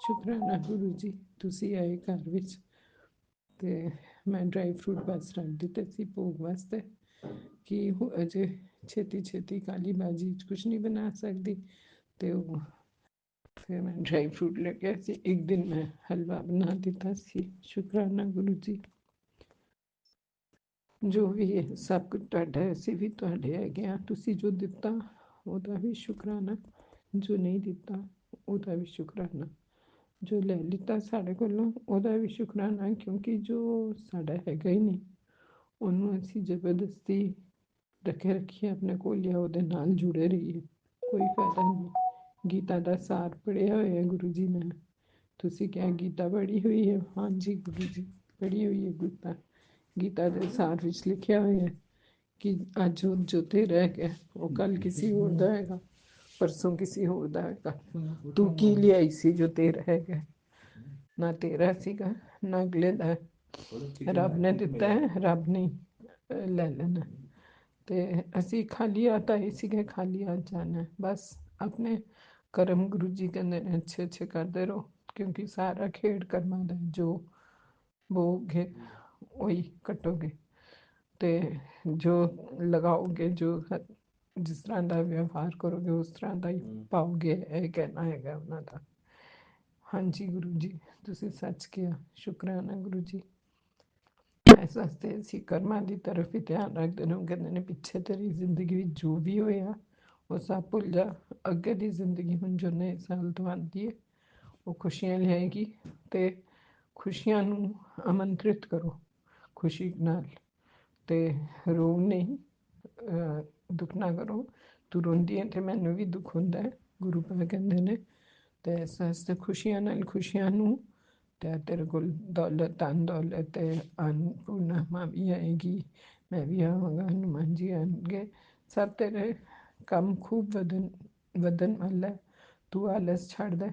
Speaker 7: ਸ਼ੁਕਰਾਨਾ ਗੁਰੂ ਜੀ ਤੁਸੀਂ ਆਏ ਘਰ ਵਿੱਚ ਅਤੇ ਮੈਂ ਡਰਾਈ ਫਰੂਟ ਬਸ ਰੱਖ ਦਿੱਤੇ ਸੀ ਭੋਗ ਵਾਸਤੇ ਕਿ ਅਜੇ ਛੇਤੀ ਛੇਤੀ ਕਾਲੀ ਬਾਜੀ 'ਚ ਕੁਛ ਨਹੀਂ ਬਣਾ ਸਕਦੀ ਅਤੇ ਉਹ ਫਿਰ ਮੈਂ ਡਰਾਈ ਫਰੂਟ ਲੈ ਕੇ ਆਈ ਸੀ। ਇੱਕ ਦਿਨ ਮੈਂ ਹਲਵਾ ਬਣਾ ਦਿੱਤਾ ਸੀ। ਸ਼ੁਕਰਾਨਾ ਗੁਰੂ ਜੀ। ਜੋ ਵੀ ਹੈ ਸਭ ਕੁਝ ਤੁਹਾਡਾ ਹੈ, ਅਸੀਂ ਵੀ ਤੁਹਾਡੇ ਹੈਗੇ ਹਾਂ। ਤੁਸੀਂ ਜੋ ਦਿੱਤਾ ਉਹਦਾ ਵੀ ਸ਼ੁਕਰਾਨਾ, ਜੋ ਨਹੀਂ ਦਿੱਤਾ ਉਹਦਾ ਵੀ ਸ਼ੁਕਰਾਨਾ, ਜੋ ਲੈ ਲਿੱਤਾ ਸਾਡੇ ਕੋਲੋਂ ਉਹਦਾ ਵੀ ਸ਼ੁਕਰਾਨਾ, ਕਿਉਂਕਿ ਜੋ ਸਾਡਾ ਹੈਗਾ ਹੀ ਨਹੀਂ ਉਹਨੂੰ ਅਸੀਂ ਜ਼ਬਰਦਸਤੀ ਰੱਖੀਏ ਆਪਣੇ ਕੋਲ ਜਾਂ ਉਹਦੇ ਨਾਲ ਜੁੜੇ ਰਹੀਏ, ਕੋਈ ਫਾਇਦਾ ਨਹੀਂ। ਗੀਤਾ ਦਾ ਸਾਰ ਪੜ੍ਹਿਆ ਹੋਇਆ ਗੁਰੂ ਜੀ ਨੇ। ਤੁਸੀਂ ਕਿਹਾ ਗੀਤਾ ਪੜ੍ਹੀ ਹੋਈ ਹੈ? ਹਾਂਜੀ ਗੁਰੂ ਜੀ, ਪੜ੍ਹੀ ਹੋਈ ਹੈ ਗੀਤਾ। ਗੀਤਾ ਦੇ ਸਾਰ ਵਿੱਚ ਲਿਖਿਆ ਹੋਇਆ ਹੈ ਕਿ ਅੱਜ ਜੋ ਤੇਰਾ ਹੈਗਾ ਉਹ ਕੱਲ ਕਿਸੇ ਹੋਰ ਦਾ ਹੈਗਾ, ਪਰਸੋਂ ਕਿਸੇ ਹੋਰ ਦਾ ਹੈਗਾ। ਤੂੰ ਕੀ ਲਿਆਈ ਸੀ ਜੋ ਤੇਰਾ ਹੈਗਾ? ਨਾ ਤੇਰਾ ਸੀਗਾ ਨਾ ਅਗਲੇ ਦਾ। ਰੱਬ ਨੇ ਦਿੱਤਾ ਹੈ, ਰੱਬ ਨੇ ਲੈ ਲੈਣਾ। ਤੇ ਅਸੀਂ ਖਾਲੀ ਹੱਥ ਆਏ ਸੀਗੇ, ਖਾਲੀ ਹੱਥ ਜਾਣਾ। ਬਸ ਆਪਣੇ ਕਰਮ ਗੁਰੂ ਜੀ ਕਹਿੰਦੇ ਨੇ ਅੱਛੇ ਅੱਛੇ ਕਰਦੇ ਰਹੋ, ਕਿਉਂਕਿ ਸਾਰਾ ਖੇਡ ਕਰਮਾਂ ਦਾ ਹੈ। ਜੋ ਬੋਗੇ ਉਹੀ ਕੱਟੋਗੇ, ਤੇ ਜੋ ਲਗਾਓਗੇ, ਜੋ ਜਿਸ ਤਰ੍ਹਾਂ ਦਾ ਵਿਵਹਾਰ ਕਰੋਗੇ ਉਸ ਤਰ੍ਹਾਂ ਦਾ ਹੀ ਪਾਓਗੇ, ਇਹ ਕਹਿਣਾ ਹੈਗਾ ਉਹਨਾਂ ਦਾ। ਹਾਂਜੀ ਗੁਰੂ ਜੀ, ਤੁਸੀਂ ਸੱਚ ਕਿਹਾ, ਸ਼ੁਕਰਾਨਾ ਗੁਰੂ ਜੀ। ਇਸ ਵਾਸਤੇ ਅਸੀਂ ਕਰਮਾਂ ਦੀ ਤਰਫ ਹੀ ਧਿਆਨ ਰੱਖਦੇ ਨੇ। ਉਹ ਕਹਿੰਦੇ ਨੇ ਪਿੱਛੇ ਤੇਰੀ ਜ਼ਿੰਦਗੀ ਵਿੱਚ ਜੋ ਵੀ ਹੋਇਆ ਉਹ ਸਭ ਭੁੱਲ ਜਾ। ਅੱਗੇ ਦੀ ਜ਼ਿੰਦਗੀ ਹੁਣ ਜੋ ਨਵੇਂ ਸਾਲ ਤੋਂ ਆਉਂਦੀ ਹੈ ਉਹ ਖੁਸ਼ੀਆਂ ਲਿਆਏਗੀ, ਤੇ ਖੁਸ਼ੀਆਂ ਨੂੰ ਆਮੰਤਰਿਤ ਕਰੋ ਖੁਸ਼ੀ ਨਾਲ, ਤੇ ਰੋ ਨਹੀਂ, ਦੁੱਖ ਨਾ ਕਰੋ। ਤੂੰ ਰੋਂਦੀ ਹੈ ਤੇ ਮੈਨੂੰ ਵੀ ਦੁੱਖ ਹੁੰਦਾ ਹੈ, ਗੁਰੂ ਪਾਕ ਕਹਿੰਦੇ ਨੇ। ਤੇ ਇਸ ਵਾਸਤੇ ਖੁਸ਼ੀਆਂ ਨਾਲ ਖੁਸ਼ੀਆਂ ਨੂੰ, ਤੇ ਤੇਰੇ ਕੋਲ ਦੌਲਤ, ਧਨ ਦੌਲਤ ਤੇ ਅੰਨਪੂਰਨਾ ਵੀ ਆਏਗੀ, ਮੈਂ ਵੀ ਆਵਾਂਗਾ, ਹਨੂੰਮਾਨ ਜੀ ਆਉਣਗੇ, ਸਭ ਤੇਰੇ ਕੰਮ ਖੂਬ ਵਧਣ ਵਾਲਾ ਹੈ। ਤੂੰ ਆਲਸ ਛੱਡ ਦੇ,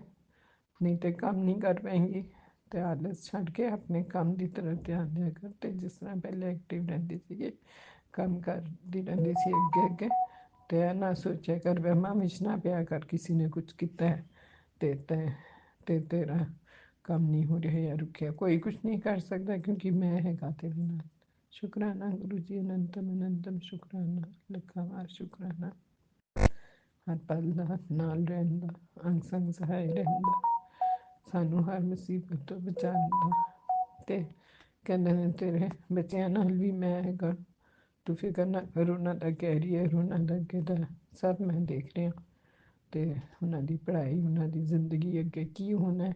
Speaker 7: ਨਹੀਂ ਤੇ ਕੰਮ ਨਹੀਂ ਕਰ ਪਾਏਂਗੀ। ਤੇ ਆਲਸ ਛੱਡ ਕੇ ਆਪਣੇ ਕੰਮ ਦੀ ਤਰਫ ਧਿਆਨ ਦਿਆ ਕਰ, ਤੇ ਜਿਸ ਤਰ੍ਹਾਂ ਪਹਿਲੇ ਐਕਟਿਵ ਰਹਿੰਦੀ ਸੀਗੀ, ਕੰਮ ਕਰਦੀ ਰਹਿੰਦੀ ਸੀ ਅੱਗੇ ਅੱਗੇ। ਤੇ ਇਹ ਨਾ ਸੋਚਿਆ ਕਰ, ਵਹਿਮਾਂ ਵਿੱਚ ਨਾ ਪਿਆ ਕਰ ਕਿਸੇ ਨੇ ਕੁਝ ਕੀਤਾ ਹੈ ਤੇ ਤੇਰਾ ਕੰਮ ਨਹੀਂ ਹੋ ਰਿਹਾ ਜਾਂ ਰੁਕਿਆ। ਕੋਈ ਕੁਝ ਨਹੀਂ ਕਰ ਸਕਦਾ, ਕਿਉਂਕਿ ਮੈਂ ਹੈਗਾ ਤੇਰੇ ਨਾਲ। ਸ਼ੁਕਰਾਨਾ ਗੁਰੂ ਜੀ, ਅਨੰਤਮ ਅਨੰਤਮ ਸ਼ੁਕਰਾਨਾ, ਲੱਖਾਂ ਵਾਰ ਸ਼ੁਕਰਾਨਾ। ਹਰ ਪਲ ਦਾ ਨਾਲ ਰਹਿਣ ਦਾ, ਅੰਗ ਸੰਗ ਸਹਾਇ ਰਹਿਣ ਦਾ, ਸਾਨੂੰ ਹਰ ਮੁਸੀਬਤ ਤੋਂ ਬਚਾਉਣ ਦਾ। ਤੇ ਕਹਿੰਦੇ ਨੇ ਤੇਰੇ ਬੱਚਿਆਂ ਨਾਲ ਵੀ ਮੈਂ ਹੈਗਾ, ਤੂੰ ਫਿਕਰ ਨਾ ਕਰ। ਉਹਨਾਂ ਦਾ ਕੈਰੀਅਰ, ਉਹਨਾਂ ਦਾ ਅੱਗੇ ਦਾ ਸਭ ਮੈਂ ਦੇਖ ਰਿਹਾ, ਤੇ ਉਹਨਾਂ ਦੀ ਪੜ੍ਹਾਈ, ਉਹਨਾਂ ਦੀ ਜ਼ਿੰਦਗੀ ਅੱਗੇ ਕੀ ਹੋਣਾ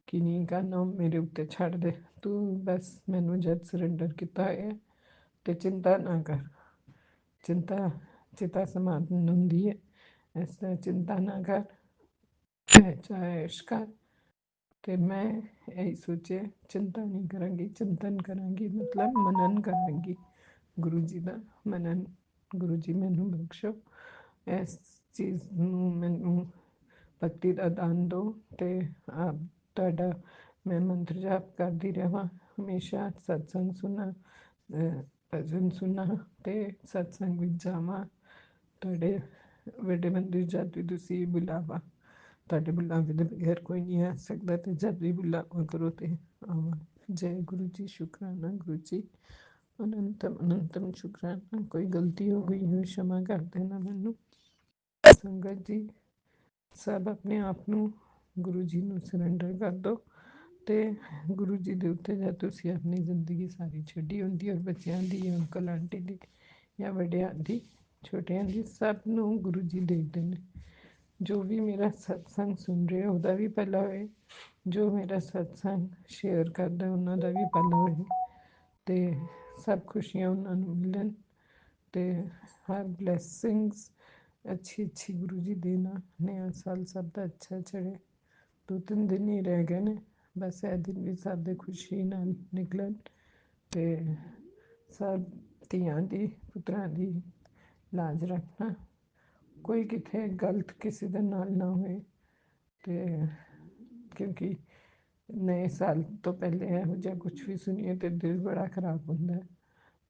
Speaker 7: ਕੀ ਨਹੀਂ ਕਰਨਾ, ਉਹ ਮੇਰੇ ਉੱਤੇ ਛੱਡ ਦੇ। ਤੂੰ ਬਸ ਮੈਨੂੰ ਜਦ ਸਰੈਂਡਰ ਕੀਤਾ ਹੈ ਤੇ ਚਿੰਤਾ ਨਾ ਕਰ। ਚਿੰਤਾ ਚਿਤਾ ਸਮਾਪਨ ਹੁੰਦੀ ਹੈ, ਇਸ ਤਰ੍ਹਾਂ ਚਿੰਤਾ ਨਾ ਕਰ, ਚਾਹੇ ਕਰ। ਤੇ ਮੈਂ ਇਹੀ ਸੋਚਿਆ, ਚਿੰਤਾ ਨਹੀਂ ਕਰਾਂਗੀ, ਚਿੰਤਨ ਕਰਾਂਗੀ, ਮਤਲਬ ਮਨਨ ਕਰਾਂਗੀ ਗੁਰੂ ਜੀ ਦਾ। ਮਨਨ ਗੁਰੂ ਜੀ ਮੈਨੂੰ ਬਖਸ਼ੋ, ਇਸ ਚੀਜ਼ ਨੂੰ ਮੈਨੂੰ ਭਗਤੀ ਦਾ ਦਾਨ ਦਿਓ, ਤੇ ਆਪ ਤੁਹਾਡਾ ਮੈਂ ਮੰਤਰ ਜਾਪ ਕਰਦੀ ਰਹਾਂ ਹਮੇਸ਼ਾ, ਸਤਸੰਗ ਸੁਣਾ, ਭਜਨ ਸੁਣਾ, ਤੇ ਸਤਸੰਗ ਵਿੱਚ ਜਾਵਾਂ। ਤੁਹਾਡੇ ਵੱਡੇ ਮੰਦਿਰ ਜਦ ਵੀ ਤੁਸੀਂ ਬੁਲਾਵਾ, ਤੁਹਾਡੇ ਬੁਲਾਵੇ ਦੇ ਬਗੈਰ ਕੋਈ ਨਹੀਂ ਆ ਸਕਦਾ, ਤੇ ਜਦ ਵੀ ਬੁਲਾਵਾ ਕਰੋ ਤੇ ਆਵਾਂ। ਜੈ ਗੁਰੂ ਜੀ, ਸ਼ੁਕਰਾਨਾ ਗੁਰੂ ਜੀ, ਅਨੰਤਮ ਅਨੰਤਮ ਸ਼ੁਕਰਾਨਾ। ਕੋਈ ਗਲਤੀ ਹੋ ਗਈ ਹੋ क्षमा ਕਰ ਦੇਣਾ ਮੈਨੂੰ। ਸੰਗਤ ਜੀ ਸਭ ਆਪਣੇ ਆਪ ਨੂੰ ਗੁਰੂ ਜੀ ਨੂੰ ਸਰੈਂਡਰ ਕਰ ਦਿਓ, ਤੇ ਗੁਰੂ ਜੀ ਦੇ ਉੱਤੇ ਜਦ ਤੁਸੀਂ ਆਪਣੀ ਜ਼ਿੰਦਗੀ ਸਾਰੀ ਛੱਡੀ ਹੁੰਦੀ, ਔਰ ਬੱਚਿਆਂ ਦੀ, ਅੰਕਲ ਆਂਟੀ ਦੀ, ਜਾਂ ਵੱਡਿਆਂ ਦੀ, ਛੋਟਿਆਂ ਦੀ, ਸਭ ਨੂੰ ਗੁਰੂ ਜੀ ਦੇਖਦੇ ਨੇ। ਜੋ ਵੀ ਮੇਰਾ ਸਤਸੰਗ ਸੁਣ ਰਿਹਾ ਉਹਦਾ ਵੀ ਭਲਾ ਹੋਏ, ਜੋ ਮੇਰਾ ਸਤਸੰਗ ਸ਼ੇਅਰ ਕਰਦਾ ਉਹਨਾਂ ਦਾ ਵੀ ਭਲਾ ਹੋਏ, ਤੇ ਸਭ ਖੁਸ਼ੀਆਂ ਉਹਨਾਂ ਨੂੰ ਮਿਲਣ, ਤੇ ਹਰ ਬਲੈਸਿੰਗਸ ਅੱਛੀ ਅੱਛੀ ਗੁਰੂ ਜੀ ਦੇਣਾ। ਨया ਸਾਲ ਸਭ ਦਾ ਅੱਛਾ ਚੜ੍ਹੇ। 2-3 ਦਿਨ ਹੀ ਰਹਿ ਗਏ ਨੇ, ਬਸ ਇਹ ਦਿਨ ਵੀ ਸਭ ਦੇ ਖੁਸ਼ੀ ਨਾਲ ਨਿਕਲਣ, ਤੇ ਸਭ ਧੀਆਂ ਦੀ, ਪੁੱਤਰਾਂ ਦੀ ਲਾਜ ਰੱਖਣਾ, ਕੋਈ ਕਿਤੇ ਗਲਤ ਕਿਸੇ ਦੇ ਨਾਲ ਨਾ ਹੋਏ। ਤੇ ਕਿਉਂਕਿ ਨਵੇਂ ਸਾਲ ਤੋਂ ਪਹਿਲੇ ਇਹੋ ਜਿਹਾ ਕੁਝ ਵੀ ਸੁਣੀਏ ਤੇ ਦਿਲ ਬੜਾ ਖਰਾਬ ਹੁੰਦਾ ਹੈ।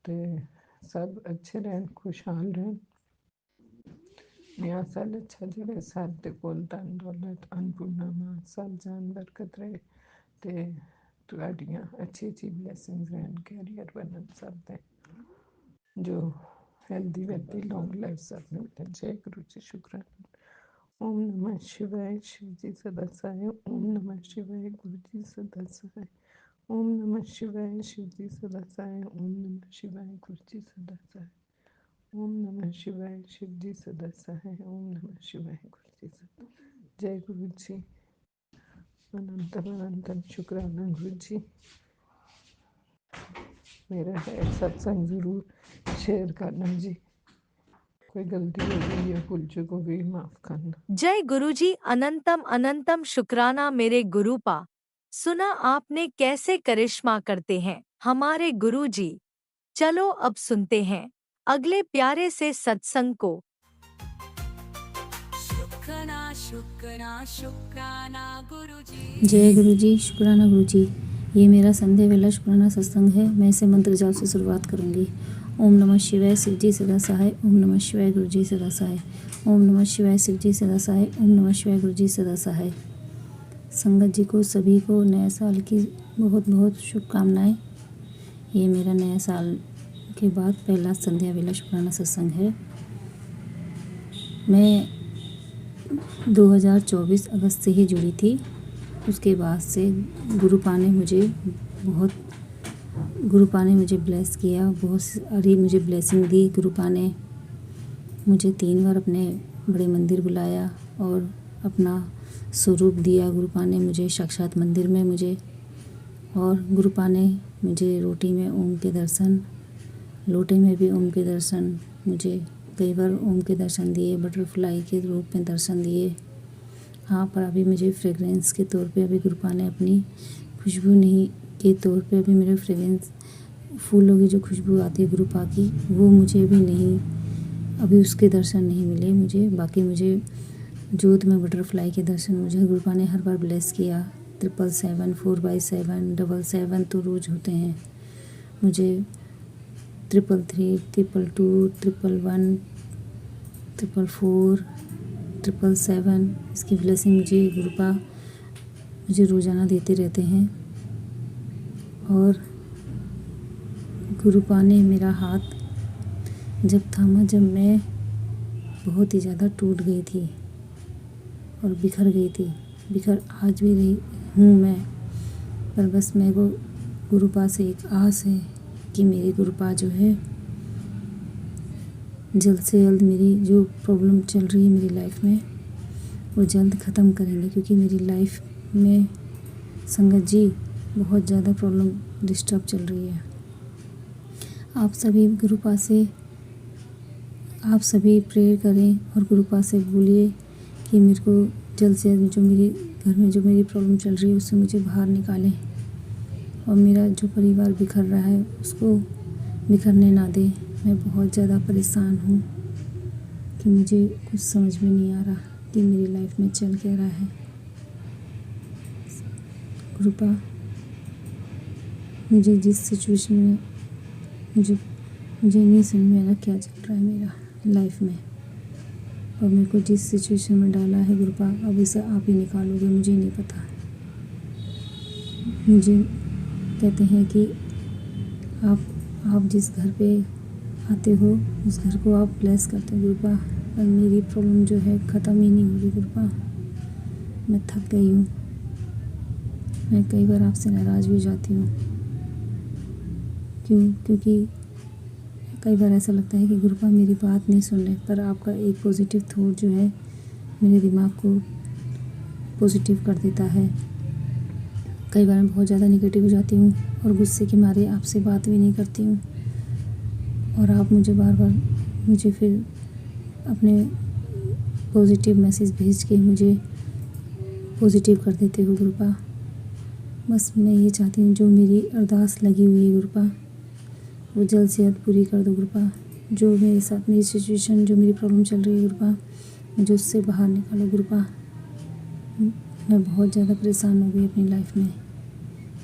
Speaker 7: ਤੇ ਸਭ ਅੱਛੇ ਰਹਿਣ, ਖੁਸ਼ਹਾਲ ਰਹਿਣ, ਨया साल अच्छा चढ़े, सब ਦੇ ਕੋਲ ਧਨ ਦੌਲਤ, ਅੰਨਪੂਰਨਾ ਮਾਂ, ਸਭ ਜਾਨ ਬਰਕਤ ਰਹੇ, ਤੇ ਤੁਹਾਡੀਆਂ ਅੱਛੀ ਅੱਛੀ ਬਲੈਸਿੰਗਸ ਰਹਿਣ, ਕੈਰੀਅਰ ਬਣਨ ਸਭ ਦੇ, ਜੋ ਹੈਲਦੀ ਵੈਲਦੀ ਲੌਂਗ ਲਾਈਫ ਸਭ ਨੂੰ ਮਿਲੇ। ਜੈ ਗੁਰੂ ਜੀ, ਸ਼ੁਕਰਾਨਾ। ओम नमः शिवाय, शिव जी सदा सहाय। ओम नमः शिवाय, गुरु जी सदा सहाय। ओम नमः शिवाय, शिव जी सदा सहाय। ओम नमः शिवाय, गुरु जी सदा सहाय। ओम नमः शिवाय, शिव जी सदा सहाय। ओम नमः शिवाय, गुरु जी सदा। जय गुरु जी, अनंतम अनंतम शुक्राना गुरु जी। मेरा है सत्संग जरूर शेयर करना जी। कोई गलती हो गई या भूल चूक हो गई माफ करना।
Speaker 1: जय गुरुजी। अनंतम अनंतम शुक्राना मेरे गुरुपा। सुना आपने कैसे करिश्मा करते हैं हमारे गुरुजी। चलो अब सुनते हैं अगले प्यारे से सत्संग को।
Speaker 3: शुक्राना शुक्राना शुक्राना गुरुजी।
Speaker 8: जय गुरु जी, शुक्राना गुरु जी। ये मेरा संध्या वेला शुक्राना सत्संग है। मैं इसे मंत्र जाप से शुरुआत करूँगी। ओम नमः शिवाय शिव जी सदा सहाय। ओम नमः शिवाय गुरु जी सदा सहाय। ओम नमः शिवाय शिव जी सदा सहाय। ओम नमः शिवाय गुरु जी सदा सहाय। संगत जी को सभी को नए साल की बहुत बहुत शुभकामनाएं। ये मेरा नया साल के बाद पहला संध्या वेला शुक्राना सत्संग है। मैं 2024 अगस्त से ही जुड़ी थी। उसके बाद से गुरुपा ने मुझे ब्लेस किया, बहुत सारी मुझे ब्लेसिंग दी। गुरुपा ने मुझे 3 बार अपने बड़े मंदिर बुलाया और अपना स्वरूप दिया। गुरुपा ने मुझे साक्षात मंदिर में और गुरुपा ने मुझे रोटी में ओम के दर्शन, लोटे में भी ओम के दर्शन, मुझे कई बार ओम के दर्शन दिए, बटरफ्लाई के रूप में दर्शन दिए। हाँ, पर अभी मुझे फ्रेगरेंस के तौर पे अभी गुरुपा ने अपनी खुशबू नहीं के तौर पे अभी मेरे फ्रेगरेंस फूलों की जो खुशबू आती है गुरुपा की, वो मुझे भी नहीं, अभी उसके दर्शन नहीं मिले मुझे। बाकी मुझे जोत में बटरफ्लाई के दर्शन मुझे गुरुपा ने हर बार ब्लेस किया। 777, 4/7, 7 तो रोज़ होते हैं। मुझे 333, 222, 111, 444, 777 इसकी ब्लेसिंग मुझे गुरुपा मुझे रोज़ाना देते रहते हैं। और गुरुपा ने मेरा हाथ जब थामा, जब मैं बहुत ही ज़्यादा टूट गई थी और बिखर गई थी, बिखर आज भी रही हूँ मैं, पर बस मेरे को गुरुपा से एक आस है कि मेरी गुरुपा जो है जल्द से जल्द मेरी जो प्रॉब्लम चल रही है मेरी लाइफ में वो जल्द ख़त्म करेंगे। क्योंकि मेरी लाइफ में संगत जी बहुत ज़्यादा प्रॉब्लम डिस्टर्ब चल रही है। आप सभी गुरुपा से आप सभी प्रेयर करें और गुरुपा से बोलिए कि मेरे को जल्द से जल्द जो मेरे घर में जो मेरी प्रॉब्लम चल रही है उससे मुझे बाहर निकालें और मेरा जो परिवार बिखर रहा है उसको बिखरने ना दे। मैं बहुत ज़्यादा परेशान हूँ कि मुझे कुछ समझ में नहीं आ रहा कि मेरी लाइफ में चल क्या रहा है। गुरुपा, मुझे जिस सिचुएशन में मुझे नहीं समझ में आ रहा क्या चल रहा है मेरा लाइफ में, और मेरे को जिस सिचुएशन में डाला है गुरुपा, अब इसे आप ही निकालोगे, मुझे नहीं पता। मुझे कहते हैं कि आप जिस घर पे आते हो उस घर को आप ब्लेस करते हो गुरुपा, पर मेरी प्रॉब्लम जो है ख़त्म ही नहीं हो रही गुरुपा। मैं थक गई हूँ। मैं कई बार आपसे नाराज़ भी हो जाती हूँ। क्योंकि कई बार ऐसा लगता है कि गुरुपा मेरी बात नहीं सुन रहे, पर आपका एक पॉजिटिव थॉट जो है मेरे दिमाग को पॉजिटिव कर देता है। कई बार मैं बहुत ज़्यादा नेगेटिव हो जाती हूँ और गुस्से के मारे आपसे बात भी नहीं करती हूँ, और आप मुझे बार बार मुझे फिर अपने पॉजिटिव मैसेज भेज के मुझे पॉजिटिव कर देते हो गुरुपा। बस मैं ये चाहती हूँ जो मेरी अरदास लगी हुई है गुरुपा वो जल्द से जल्द पूरी कर दो गुरुपा। जो मेरे साथ मेरी सिचुएशन, जो मेरी प्रॉब्लम चल रही है गुरुपा, मुझे उससे बाहर निकालो गुरुपा। मैं बहुत ज़्यादा परेशान हो गई अपनी लाइफ में।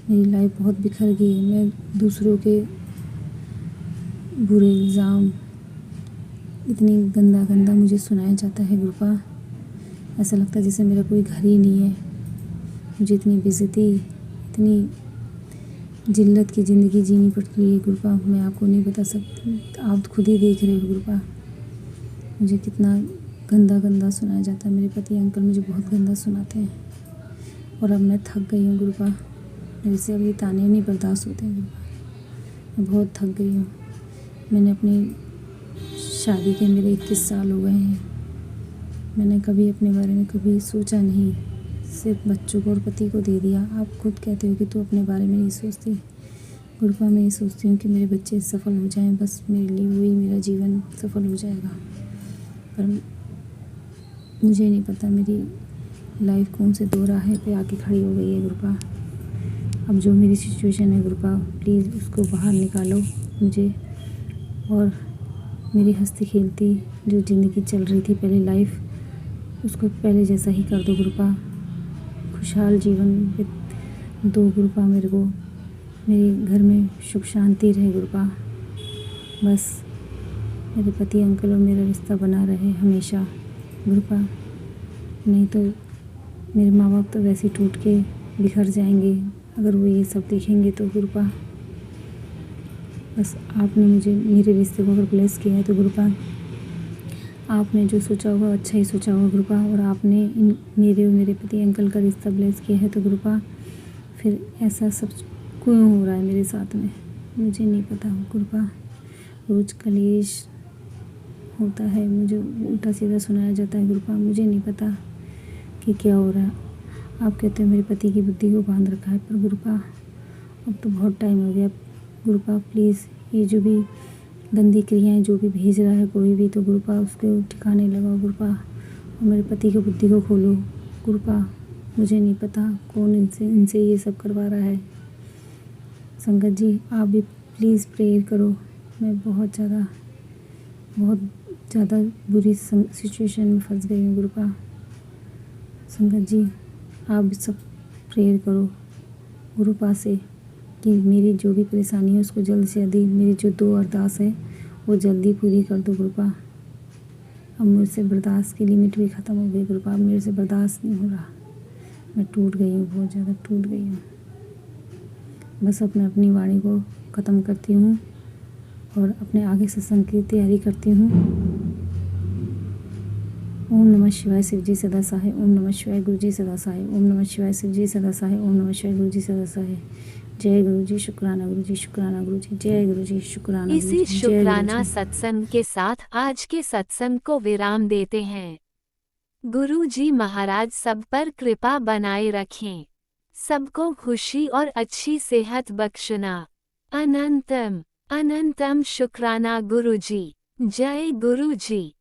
Speaker 8: मेरी लाइफ बहुत बिखर गई है। मैं दूसरों के बुरे इल्ज़ाम, इतनी गंदा मुझे सुनाया जाता है गुरुपा। ऐसा लगता है जैसे मेरा कोई घर ही नहीं है। मुझे इतनी बेइज्जती, इतनी जिल्लत की ज़िंदगी जीनी पड़ रही है गुरुपा, मैं आपको नहीं बता सकती। आप खुद ही देख रहे हो गुरुपा, मुझे कितना गंदा सुनाया जाता है। मेरे पति अंकल मुझे बहुत गंदा सुनाते हैं और अब मैं थक गई हूँ गुरुपा। मेरे से अब ये ताने नहीं बर्दाश्त होते हैं गुरुपा। मैं बहुत थक गई हूँ। मैंने अपनी शादी के मेरे 21 साल हो गए हैं। मैंने कभी अपने बारे में कभी सोचा नहीं, सिर्फ बच्चों को और पति को दे दिया। आप खुद कहते हो कि तू अपने बारे में नहीं सोचती गुरुपा। मैं ये सोचती हूँ कि मेरे बच्चे सफल हो जाएं, बस मेरे लिए वही मेरा जीवन सफल हो जाएगा। पर मुझे नहीं पता मेरी लाइफ कौन से दो राह पे आके खड़ी हो गई है गुरुपा। अब जो मेरी सिचुएशन है गुरुपा, प्लीज़ उसको बाहर निकालो मुझे, और मेरी हंसती खेलती जो ज़िंदगी चल रही थी पहले लाइफ, उसको पहले जैसा ही कर दो गुरुपा। खुशहाल जीवन दो गुरुपा मेरे को, मेरे घर में सुख शांति रहे गुरुपा। बस मेरे पति अंकल और मेरा रिश्ता बना रहे हमेशा गुरुपा, नहीं तो मेरे माँ बाप तो वैसे ही टूट के बिखर जाएंगे अगर वो ये सब देखेंगे तो गुरुपा। बस आपने मुझे मेरे रिश्ते को अगर ब्लेस किया है तो गुरुपा, आपने जो सोचा होगा अच्छा ही सोचा होगा गुरुपा, और आपने मेरे और मेरे पति अंकल का रिश्ता ब्लेस किया है तो गुरुपा, फिर ऐसा सब क्यों हो रहा है मेरे साथ में मुझे नहीं पता गुरुपा। रोज़ कलेश होता है, मुझे उल्टा सीधा सुनाया जाता है गुरुपा, मुझे नहीं पता कि क्या हो रहा है। आप कहते हो मेरे पति की बुद्धि को बांध रखा है, पर गुरुपा अब तो बहुत टाइम हो गया गुरुपा। प्लीज़ ये जो भी गंदी क्रियाएं जो भी भेज रहा है कोई भी, तो गुरुपा उसके ठिकाने लगाओ गुरुपा, और मेरे पति की बुद्धि को खोलो गुरुपा। मुझे नहीं पता कौन इनसे ये सब करवा रहा है। संगत जी आप भी प्लीज़ प्रेयर करो, मैं बहुत ज़्यादा बुरी सिचुएशन में फंस गई हूँ गुरुपा। संगत जी आप भी सब प्रेयर करो गुरुपा से कि मेरी जो भी परेशानी है उसको जल्द से जल्द, मेरी जो 2 अरदास है वो जल्दी पूरी कर दो गुरुपा। अब मुझसे बर्दाश्त की लिमिट भी ख़त्म हो गई गुरुपा, अब मेरे से बर्दाश्त नहीं हो रहा, मैं टूट गई हूँ, बहुत ज़्यादा टूट गई हूँ। बस अब मैं अपनी वाणी को ख़त्म करती हूँ और अपने आगे सत्संग की तैयारी करती हूँ। ओम नमः शिवाय शिव जी सदा सहाय, ओम नमः शिवाय गुरु जी सदा सहाय, ओम नमः शिवाय शिव जी सदा सहाय, ओम नमः शिवाय गुरु जी सदा सहाय। जय गुरु जी, शुक्राना गुरु जी, शुक्राना गुरु जी, जय गुरु जी, शुक्राना
Speaker 1: इसी
Speaker 8: गुरु जी, जय गुरु
Speaker 1: शुक्राना
Speaker 8: जी।
Speaker 1: सत्संग के साथ आज के सत्संग को विराम देते हैं। गुरु जी महाराज सब पर कृपा बनाए रखें, सबको खुशी और अच्छी सेहत बख्शना। अनंतम अनंतम शुक्राना गुरु जी। जय गुरु जी।